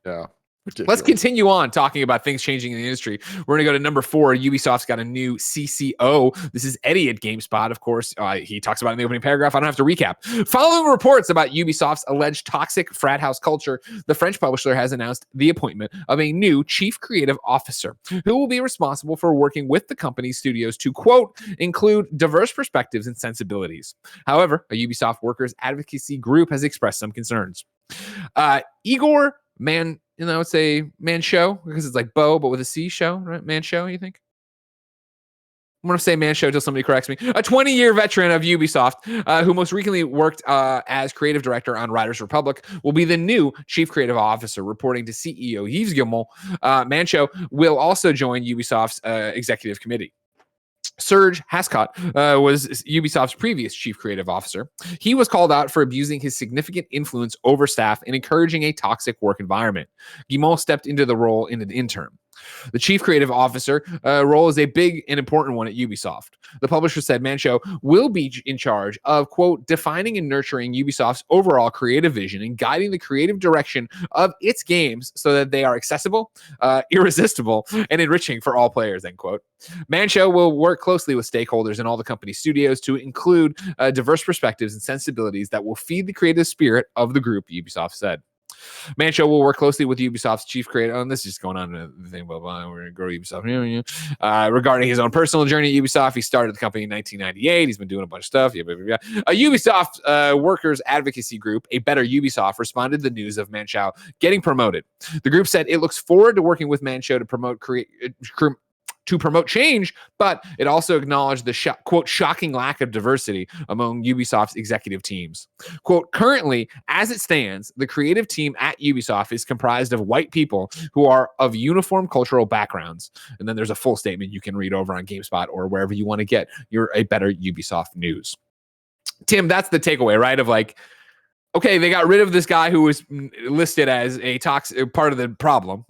Yeah. Ridiculous. Let's continue on talking about things changing in the industry. We're going to go to number 4. Ubisoft's got a new CCO. This is Eddie at GameSpot, of course. He talks about it in the opening paragraph. I don't have to recap. Following reports about Ubisoft's alleged toxic frat house culture, the French publisher has announced the appointment of a new chief creative officer who will be responsible for working with the company's studios to, quote, include diverse perspectives and sensibilities. However, a Ubisoft workers advocacy group has expressed some concerns. Igor I would say Man Show because it's like Bo, but with a C show, right? Man Show, you think? I'm going to say Man Show until somebody corrects me. A 20-year veteran of Ubisoft who most recently worked as creative director on Riders Republic will be the new chief creative officer, reporting to CEO Yves Guillemot. Man Show will also join Ubisoft's executive committee. Serge Hascott was Ubisoft's previous chief creative officer. He was called out for abusing his significant influence over staff and encouraging a toxic work environment. Guillemot stepped into the role in an interim. The chief creative officer role is a big and important one at Ubisoft. The publisher said Mancho will be in charge of, quote, defining and nurturing Ubisoft's overall creative vision and guiding the creative direction of its games so that they are accessible, irresistible, and enriching for all players, end quote. Mancho will work closely with stakeholders in all the company's studios to include diverse perspectives and sensibilities that will feed the creative spirit of the group, Ubisoft said. Mancho will work closely with Ubisoft's chief creative. And this is just going on the thing, blah, blah. We're going to grow Ubisoft. Regarding his own personal journey at Ubisoft, he started the company in 1998. He's been doing a bunch of stuff. A Ubisoft workers advocacy group, A Better Ubisoft, responded to the news of Mancho getting promoted. The group said it looks forward to working with Mancho to promote change, but it also acknowledged the quote, shocking lack of diversity among Ubisoft's executive teams. Quote, currently, as it stands, the creative team at Ubisoft is comprised of white people who are of uniform cultural backgrounds. And then there's a full statement you can read over on GameSpot or wherever you want to get your A Better Ubisoft news. Tim, that's the takeaway, right? Of like, okay, they got rid of this guy who was listed as a toxic part of the problem,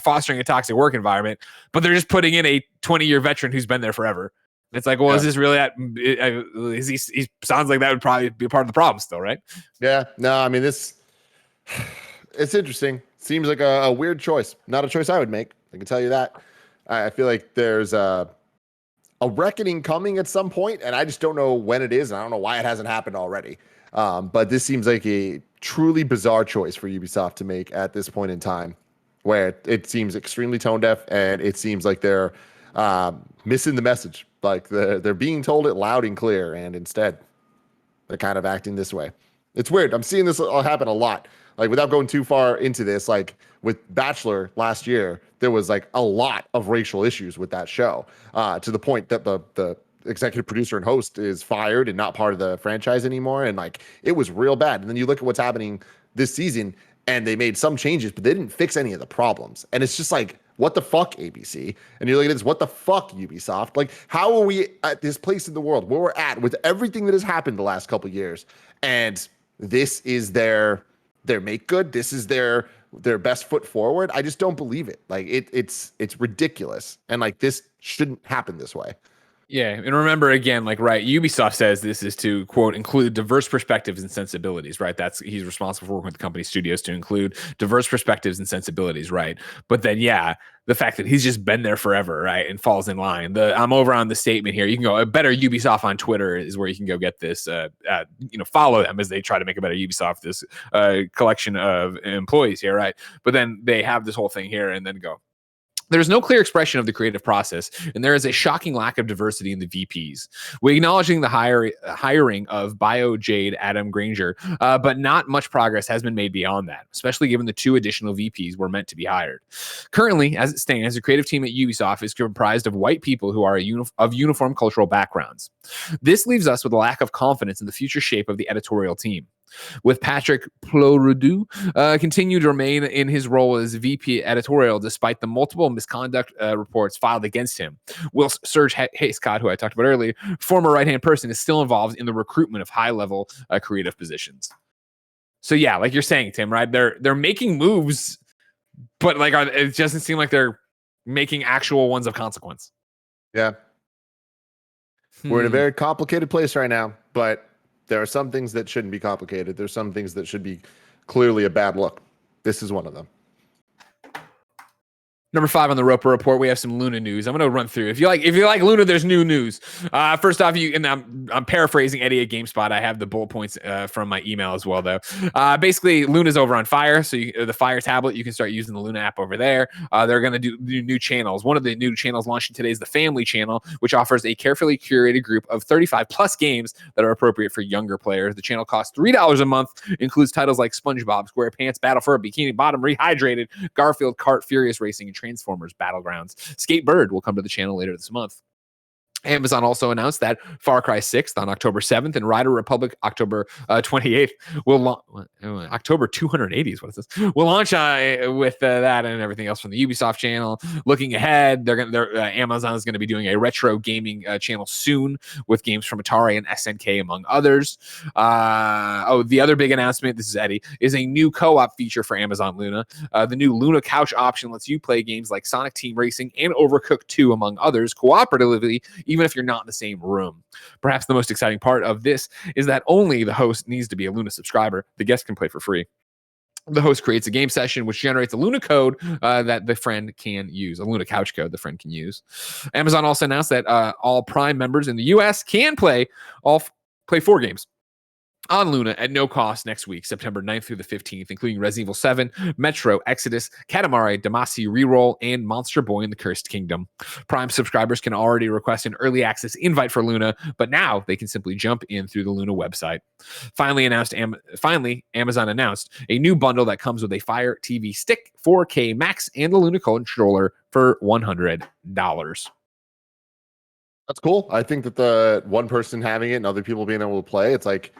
fostering a toxic work environment, but they're just putting in a 20-year veteran who's been there forever. It's like, well, is this really that? He sounds like that would probably be a part of the problem still, right? Yeah, no, I mean, it's interesting. Seems like a weird choice. Not a choice I would make. I can tell you that. I feel like there's a reckoning coming at some point, and I just don't know when it is, and I don't know why it hasn't happened already. But this seems like a truly bizarre choice for Ubisoft to make at this point in time, where it seems extremely tone deaf, and it seems like they're missing the message. Like they're being told it loud and clear, and instead they're kind of acting this way. It's weird. I'm seeing this happen a lot. Like without going too far into this, like with Bachelor last year, there was like a lot of racial issues with that show, to the point that the executive producer and host is fired and not part of the franchise anymore. And like, it was real bad. And then you look at what's happening this season and they made some changes, but they didn't fix any of the problems. And it's just like, what the fuck, ABC? And you look at this, what the fuck, Ubisoft? Like, how are we at this place in the world where we're at with everything that has happened the last couple of years? And this is their make good. This is their best foot forward. I just don't believe it. Like it's ridiculous. And like, this shouldn't happen this way. Yeah, and remember again, like, right, Ubisoft says this is to, quote, include diverse perspectives and sensibilities, right? He's responsible for working with the company studios to include diverse perspectives and sensibilities, right? But then, yeah, the fact that he's just been there forever, right, and falls in line. I'm over on the statement here. You can go, A Better Ubisoft on Twitter is where you can go get this, follow them as they try to make A Better Ubisoft, this collection of employees here, right? But then they have this whole thing here and then go, There's no clear expression of the creative process, and there is a shocking lack of diversity in the VPs. We acknowledging the hiring of Bio Jade Adam Granger, but not much progress has been made beyond that, especially given the 2 additional VPs were meant to be hired. Currently, as it stands, the creative team at Ubisoft is comprised of white people who are of uniform cultural backgrounds. This leaves us with a lack of confidence in the future shape of the editorial team. With Patrick Ploridu continue to remain in his role as VP editorial despite the multiple misconduct reports filed against him. Will Serge Hayescott, who I talked about earlier, former right-hand person, is still involved in the recruitment of high-level creative positions. So yeah, like you're saying, Tim, right? They're making moves, but like it doesn't seem like they're making actual ones of consequence. Yeah. We're in a very complicated place right now, but there are some things that shouldn't be complicated. There's some things that should be clearly a bad look. This is one of them. Number 5 on the Roper Report, we have some Luna news. I'm going to run through. If you like Luna, there's new news. First off, I'm paraphrasing Eddie at GameSpot. I have the bullet points from my email as well, though. Basically, Luna's over on Fire, so the Fire tablet, you can start using the Luna app over there. They're going to do new channels. One of the new channels launching today is the Family Channel, which offers a carefully curated group of 35 plus games that are appropriate for younger players. The channel costs $3 a month, includes titles like SpongeBob SquarePants, Battle for a Bikini Bottom, Rehydrated, Garfield Kart, Furious Racing, and Transformers Battlegrounds. Skatebird will come to the channel later this month. Amazon also announced that Far Cry 6th on October 7th and Rider Republic October 28th will October 280 is what it says. Will launch with that and everything else from the Ubisoft channel. Looking ahead, Amazon is going to be doing a retro gaming channel soon with games from Atari and SNK among others. The other big announcement, this is Eddie, is a new co-op feature for Amazon Luna. The new Luna Couch option lets you play games like Sonic Team Racing and Overcooked 2 among others cooperatively, even if you're not in the same room. Perhaps the most exciting part of this is that only the host needs to be a Luna subscriber. The guest can play for free. The host creates a game session which generates a Luna code that the friend can use, a Luna couch code the friend can use. Amazon also announced that all Prime members in the US can play 4 games on Luna at no cost next week, September 9th through the 15th, including Resident Evil 7, Metro, Exodus, Katamari, Damacy Reroll, and Monster Boy in the Cursed Kingdom. Prime subscribers can already request an early access invite for Luna, but now they can simply jump in through the Luna website. Finally, Amazon announced a new bundle that comes with a Fire TV Stick, 4K Max, and the Luna controller for $100. That's cool. I think that the one person having it and other people being able to play, it's like,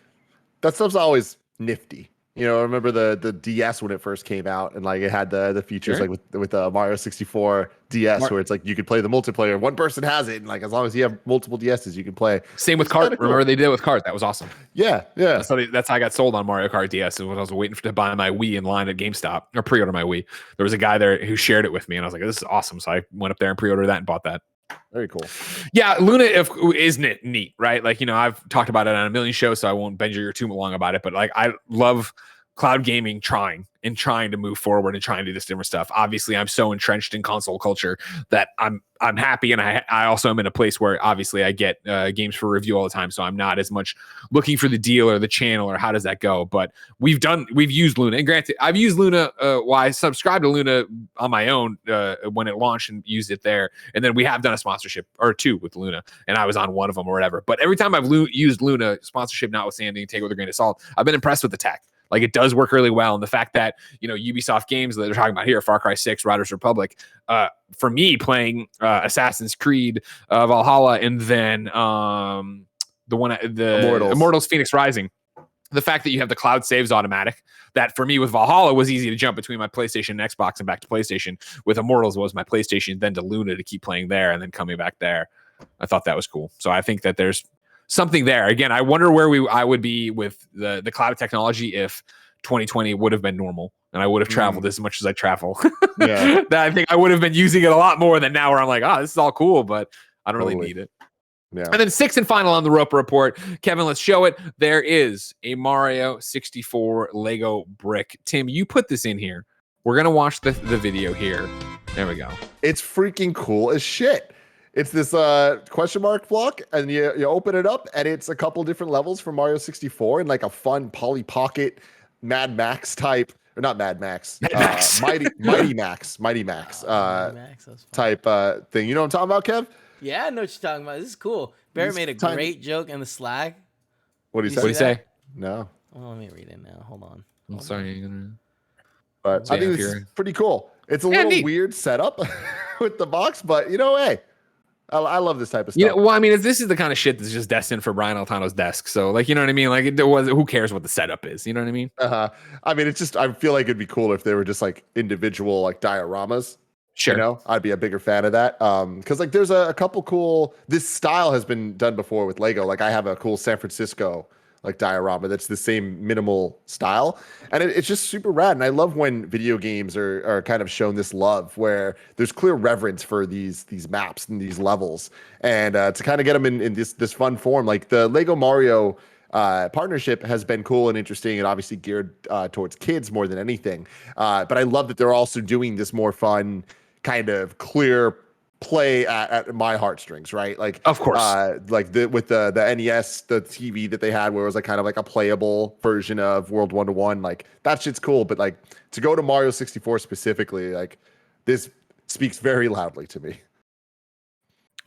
that stuff's always nifty. You know, I remember the DS when it first came out, and like it had the features like with the Mario 64 DS, where it's like you could play the multiplayer. One person has it, and like as long as you have multiple DSs, you can play. Same with Kart. Cool. Remember they did it with Kart? That was awesome. Yeah. That's how I got sold on Mario Kart DS. When I was waiting to buy my Wii in line at GameStop or pre-order my Wii, there was a guy there who shared it with me, and I was like, "This is awesome!" So I went up there and pre-ordered that and bought that. Very cool. Yeah, Luna is neat, right? Like, you know, I've talked about it on a million shows, so I won't bend your ear too long about it. But like, I love cloud gaming trying to move forward and trying to do this different stuff. Obviously, I'm so entrenched in console culture that I'm happy, and I also am in a place where obviously I get games for review all the time, so I'm not as much looking for the deal or the channel or how does that go. But we've used Luna, and granted, I've used Luna. I subscribed to Luna on my own when it launched and used it there, and then we have done a sponsorship or 2 with Luna, and I was on one of them or whatever. But every time I've used Luna, sponsorship notwithstanding, take it with a grain of salt, I've been impressed with the tech. Like, it does work really well. And the fact that, you know, Ubisoft games that they're talking about here, Far Cry 6, Riders Republic, for me playing Assassin's Creed Valhalla, and then the Immortals Phoenix Rising, the fact that you have the cloud saves automatic, that for me with Valhalla was easy to jump between my PlayStation and Xbox and back to PlayStation. With Immortals was my PlayStation, then to Luna to keep playing there and then coming back there. I thought that was cool. So I think that there's something there. Again, I wonder where I would be with the cloud technology if 2020 would have been normal and I would have traveled as much as I travel. Yeah. That I think I would have been using it a lot more than now, where I'm like, this is all cool, but I don't really need it. Yeah. And then 6th and final on the Roper Report, Kevin, let's show it. There is a Mario 64 Lego brick. Tim, you put this in here. We're going to watch the video here. There we go. It's freaking cool as shit. It's this question mark block, and you open it up, and it's a couple different levels from Mario 64 and like a fun Polly Pocket Mad Max type, or not Mad Max, Mad Max. Mighty Max Max, that was fun. type thing. You know what I'm talking about, Kev? Yeah, I know what you're talking about. This is cool. Barrett made a great joke in the Slack. What do you say? What do you say? No. Well, let me read it now. Hold on. I'm sorry. But I think this is pretty cool. It's a little weird setup with the box, but hey, I love this type of stuff. Well, I mean, this is the kind of shit that's just destined for Brian Altano's desk. So, like, you know what I mean? Like, who cares what the setup is? You know what I mean? I mean, it's just, I feel like it'd be cool if they were just like individual like dioramas. Sure. I'd be a bigger fan of that. Because like there's a couple cool, this style has been done before with Lego. Like I have a cool San Francisco like diorama that's the same minimal style, and it's just super rad. And I love when video games are kind of shown this love where there's clear reverence for these maps and these levels, and to kind of get them in this fun form. Like the Lego Mario partnership has been cool and interesting, and obviously geared towards kids more than anything. But I love that they're also doing this more fun kind of clear play at my heartstrings, right? Like, of course, like with the NES, the TV that they had, where it was like kind of like a playable version of World 1-to-1. Like that shit's cool, but like to go to Mario 64 specifically, like this speaks very loudly to me.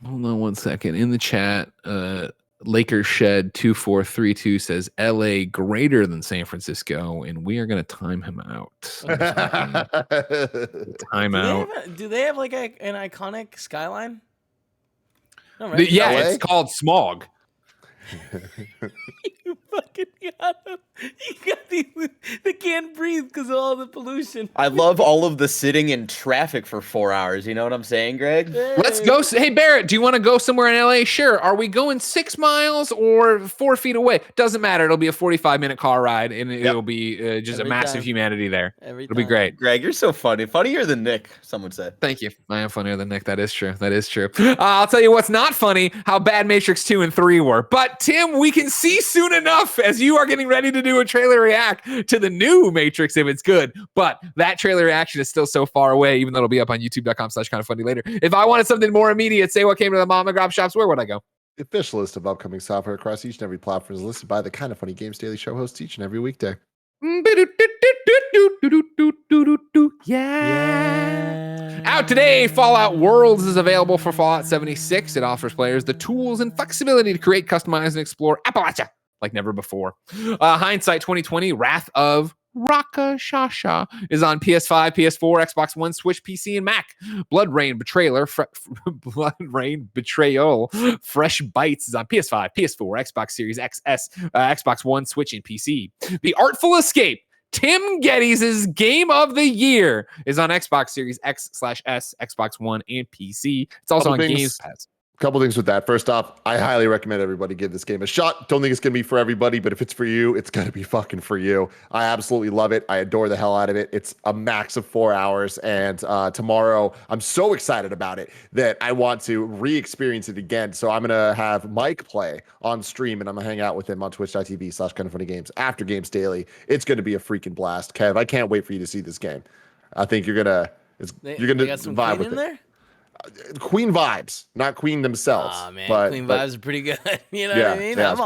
Hold on one second. In the chat, Lakers Shed 2432 says LA greater than San Francisco, and we are going to time him out. Time out. Do they have like an iconic skyline? No, right? Yeah, LA? it's called Smog. You fucking got them. You got they can't breathe because of all the pollution. I love all of the sitting in traffic for 4 hours. You know what I'm saying, Greg? Let's go. Hey, Barrett, do you want to go somewhere in LA? Sure. Are we going 6 miles or 4 feet away? Doesn't matter. It'll be a 45-minute car ride, and it'll be just Every a massive time. humanity there. It'll be time. great. Greg, you're so funny. Funnier than Nick, some would say. Thank you. I am funnier than Nick. That is true. That is true. I'll tell you what's not funny, how bad Matrix 2 and 3 were. But, Tim, we can see soon enough as you are getting ready to do a trailer react to the new Matrix if it's good. But that trailer reaction is still so far away, even though it'll be up on youtube.com/kindoffunny later. If I wanted something more immediate, say what came to the mom and grab shops, where would I go? The official list of upcoming software across each and every platform is listed by the Kind of Funny Games Daily Show hosts each and every weekday. Yeah. Out today, Fallout Worlds is available for Fallout 76. It offers players the tools and flexibility to create, customize, and explore Appalachia like never before. Hindsight 2020, Wrath of Rakshasa is on PS5, PS4, Xbox One, Switch, PC, and Mac. Blood Rain Betrayal, Fresh Bites is on PS5, PS4, Xbox Series XS, Xbox One, Switch, and PC. The Artful Escape, Tim Geddes' Game of the Year, is on Xbox Series X/S, Xbox One, and PC. It's also on Games Pass. Couple things with that. First off, I highly recommend everybody give this game a shot. Don't think it's going to be for everybody, but if it's for you, it's going to be fucking for you. I absolutely love it. I adore the hell out of it. It's a max of 4 hours, and tomorrow I'm so excited about it that I want to re-experience it again. So I'm going to have Mike play on stream, and I'm going to hang out with him on twitch.tv/kindoffunnygames after Games Daily. It's going to be a freaking blast. Kev, I can't wait for you to see this game. I think you're going to vibe with it. There? Queen vibes, not Queen themselves. Oh man, but, Queen vibes are pretty good. You know what I mean? Yeah, it's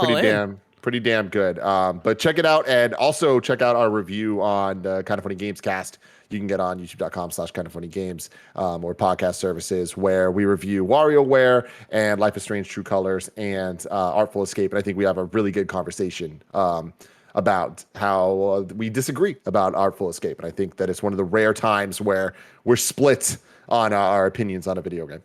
pretty damn good. But check it out, and also check out our review on the Kind of Funny Games cast. You can get on youtube.com/kindoffunnygames or podcast services where we review WarioWare and Life is Strange: True Colors and Artful Escape. And I think we have a really good conversation about how we disagree about Artful Escape. And I think that it's one of the rare times where we're split on our opinions on a video game.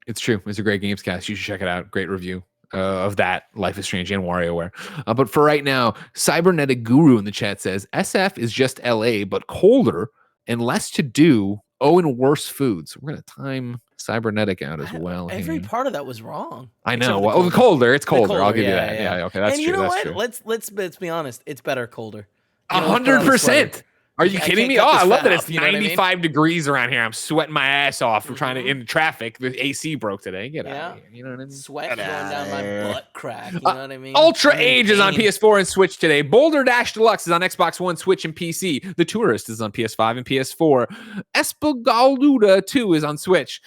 It's true. It's a great games cast. You should check it out. Great review of that, Life is Strange and WarioWare. But for right now, Cybernetic Guru in the chat says, SF is just LA, but colder and less to do. Oh, and worse foods. We're going to time Cybernetic out as well. Every part of that was wrong. I know. Well, the colder. It's colder. I'll give you that. Yeah. Okay, that's and true. You know that's what? True. Let's be honest. It's better colder. 100%. Are you kidding me? Oh, I love that it's 95 degrees around here. I'm sweating my ass off from trying to in traffic. The AC broke today. Get out of here. You know what I mean? Sweat going down my butt crack. You know what I mean? Ultra Age is on PS4 and Switch today. Boulder Dash Deluxe is on Xbox One, Switch, and PC. The Tourist is on PS5 and PS4. Espagaluda 2 is on Switch.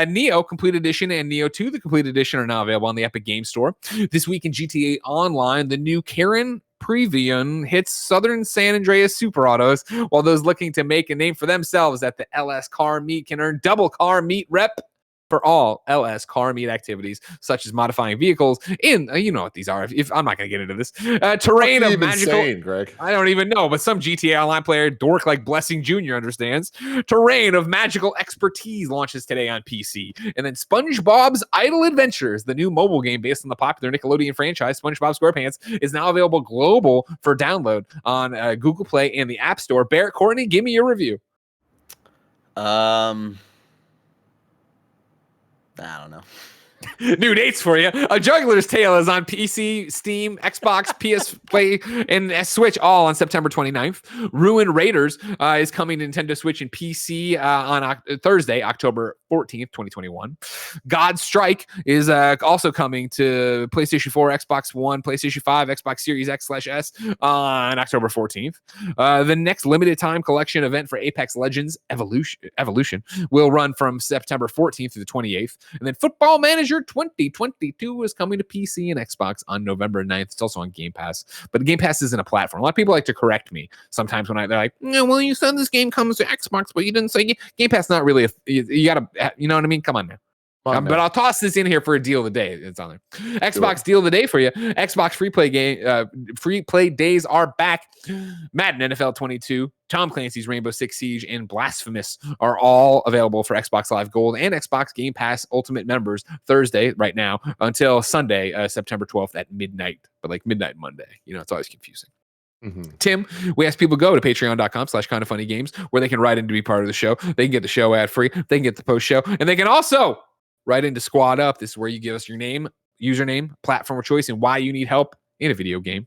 Neo Complete Edition and Neo 2, the Complete Edition, are now available on the Epic Game Store. This week in GTA Online, the new Karen Previon hits Southern San Andreas Super Autos, while those looking to make a name for themselves at the LS Car Meet can earn double car meet rep for all LS car meet activities, such as modifying vehicles in, you know what these are. If I'm not going to get into this, terrain of magical. Saying, Greg? I don't even know, but some GTA Online player dork like Blessing Jr. understands. Terrain of Magical Expertise launches today on PC, and then SpongeBob's Idle Adventures, the new mobile game based on the popular Nickelodeon franchise SpongeBob SquarePants, is now available global for download on Google Play and the App Store. Barrett, Courtney, give me your review. I don't know. New dates for you. A Juggler's Tale is on PC, Steam, Xbox, PS Play, and Switch all on September 29th. Ruin Raiders is coming to Nintendo Switch and PC on Thursday, October 14th, 2021. God Strike is also coming to PlayStation 4, Xbox One, PlayStation 5, Xbox Series X/S on October 14th. The next limited time collection event for Apex Legends Evolution will run from September 14th to the 28th. And then Football Manager 2022 is coming to PC and Xbox on November 9th. It's also on Game Pass, but Game Pass isn't a platform. A lot of people like to correct me sometimes when they're like, no, well, you said this game comes to Xbox, but you didn't say Game Pass. Not really. You gotta, you know what I mean? Come on now. But I'll toss this in here for a deal of the day. It's on there. Xbox deal of the day for you. Xbox free play days are back. Madden NFL 22, Tom Clancy's Rainbow Six Siege, and Blasphemous are all available for Xbox Live Gold and Xbox Game Pass Ultimate members Thursday right now until Sunday, September 12th at midnight. But like midnight Monday, you know, it's always confusing. Mm-hmm. Tim, we ask people go to patreon.com/kindoffunnygames where they can write in to be part of the show. They can get the show ad free. They can get the post show, and they can also write into Squad Up. This is where you give us your name, username, platform of choice, and why you need help in a video game.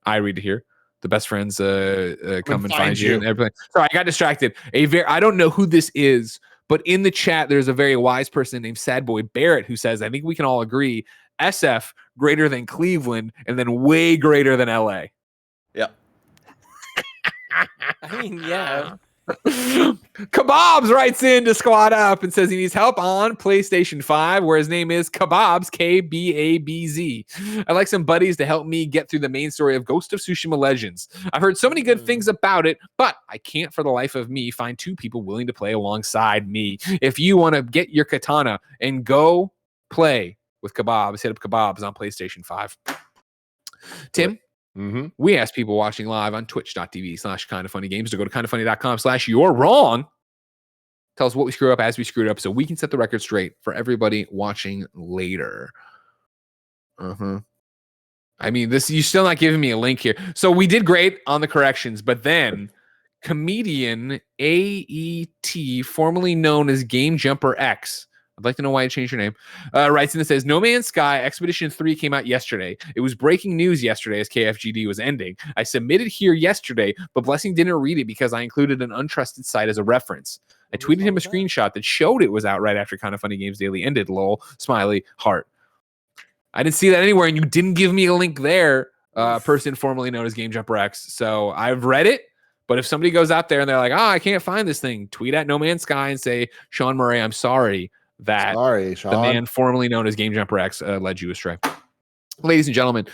I read it here. The best friends come and find you. And everything. Sorry, I got distracted. I don't know who this is, but in the chat, there's a very wise person named Sad Boy Barrett who says, I think we can all agree, SF greater than Cleveland and then way greater than LA. Yeah. I mean, yeah. Kebabs writes in to Squad Up and says he needs help on PlayStation 5, where his name is Kebabs, KBABZ. I'd like some buddies to help me get through the main story of Ghost of Tsushima Legends. I've heard so many good things about it, but I can't for the life of me find two people willing to play alongside me. If you want to get your katana and go play with Kebabs, hit up Kebabs on PlayStation 5. Tim? Mm-hmm. We ask people watching live on twitch.tv/kindoffunnygames to go to kindoffunny.com/you're wrong. Tell us what we screw up as we screwed up so we can set the record straight for everybody watching later. I mean, you're still not giving me a link here. So we did great on the corrections, but then comedian AET, formerly known as Game Jumper X, I'd like to know why you changed your name. Writes in and says, No Man's Sky Expedition 3 came out yesterday. It was breaking news yesterday as KFGD was ending. I submitted here yesterday, but Blessing didn't read it because I included an untrusted site as a reference. I tweeted him a screenshot that showed it was out right after Kind of Funny Games Daily ended. Lol, smiley, heart. I didn't see that anywhere, and you didn't give me a link there, person formerly known as Game Jumper X. So I've read it, but if somebody goes out there and they're like, I can't find this thing, tweet at No Man's Sky and say, Sean Murray, I'm sorry. The man formerly known as Game Jumper X led you astray. Ladies and gentlemen,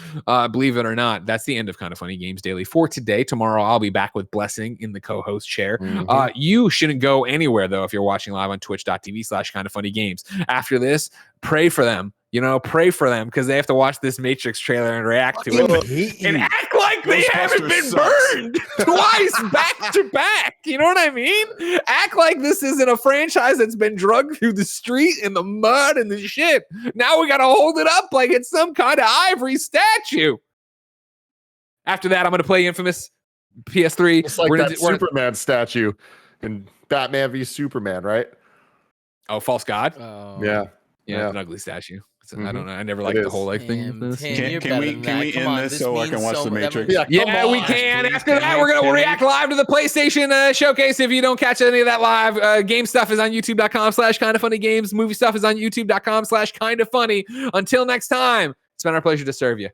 believe it or not, that's the end of Kind of Funny Games Daily for today. Tomorrow, I'll be back with Blessing in the co-host chair. You shouldn't go anywhere, though, if you're watching live on twitch.tv/kindoffunnygames. After this, pray for them. Pray for them because they have to watch this Matrix trailer and react to it and act like they haven't been burned twice back to back. You know what I mean? Act like this isn't a franchise that's been drugged through the street in the mud and the shit. Now we got to hold it up like it's some kind of ivory statue. After that, I'm going to play Infamous PS3. It's like that Superman statue in Batman v Superman, right? Oh, False God? Yeah. Yeah, it's an ugly statue. I don't know. I never liked the whole thing. Can we end this so I can watch The Matrix? Yeah, we can. After that, we're going to react live to the PlayStation showcase. If you don't catch any of that live, game stuff is on youtube.com/kindoffunnygames. Movie stuff is on youtube.com/kindoffunny. Until next time, it's been our pleasure to serve you.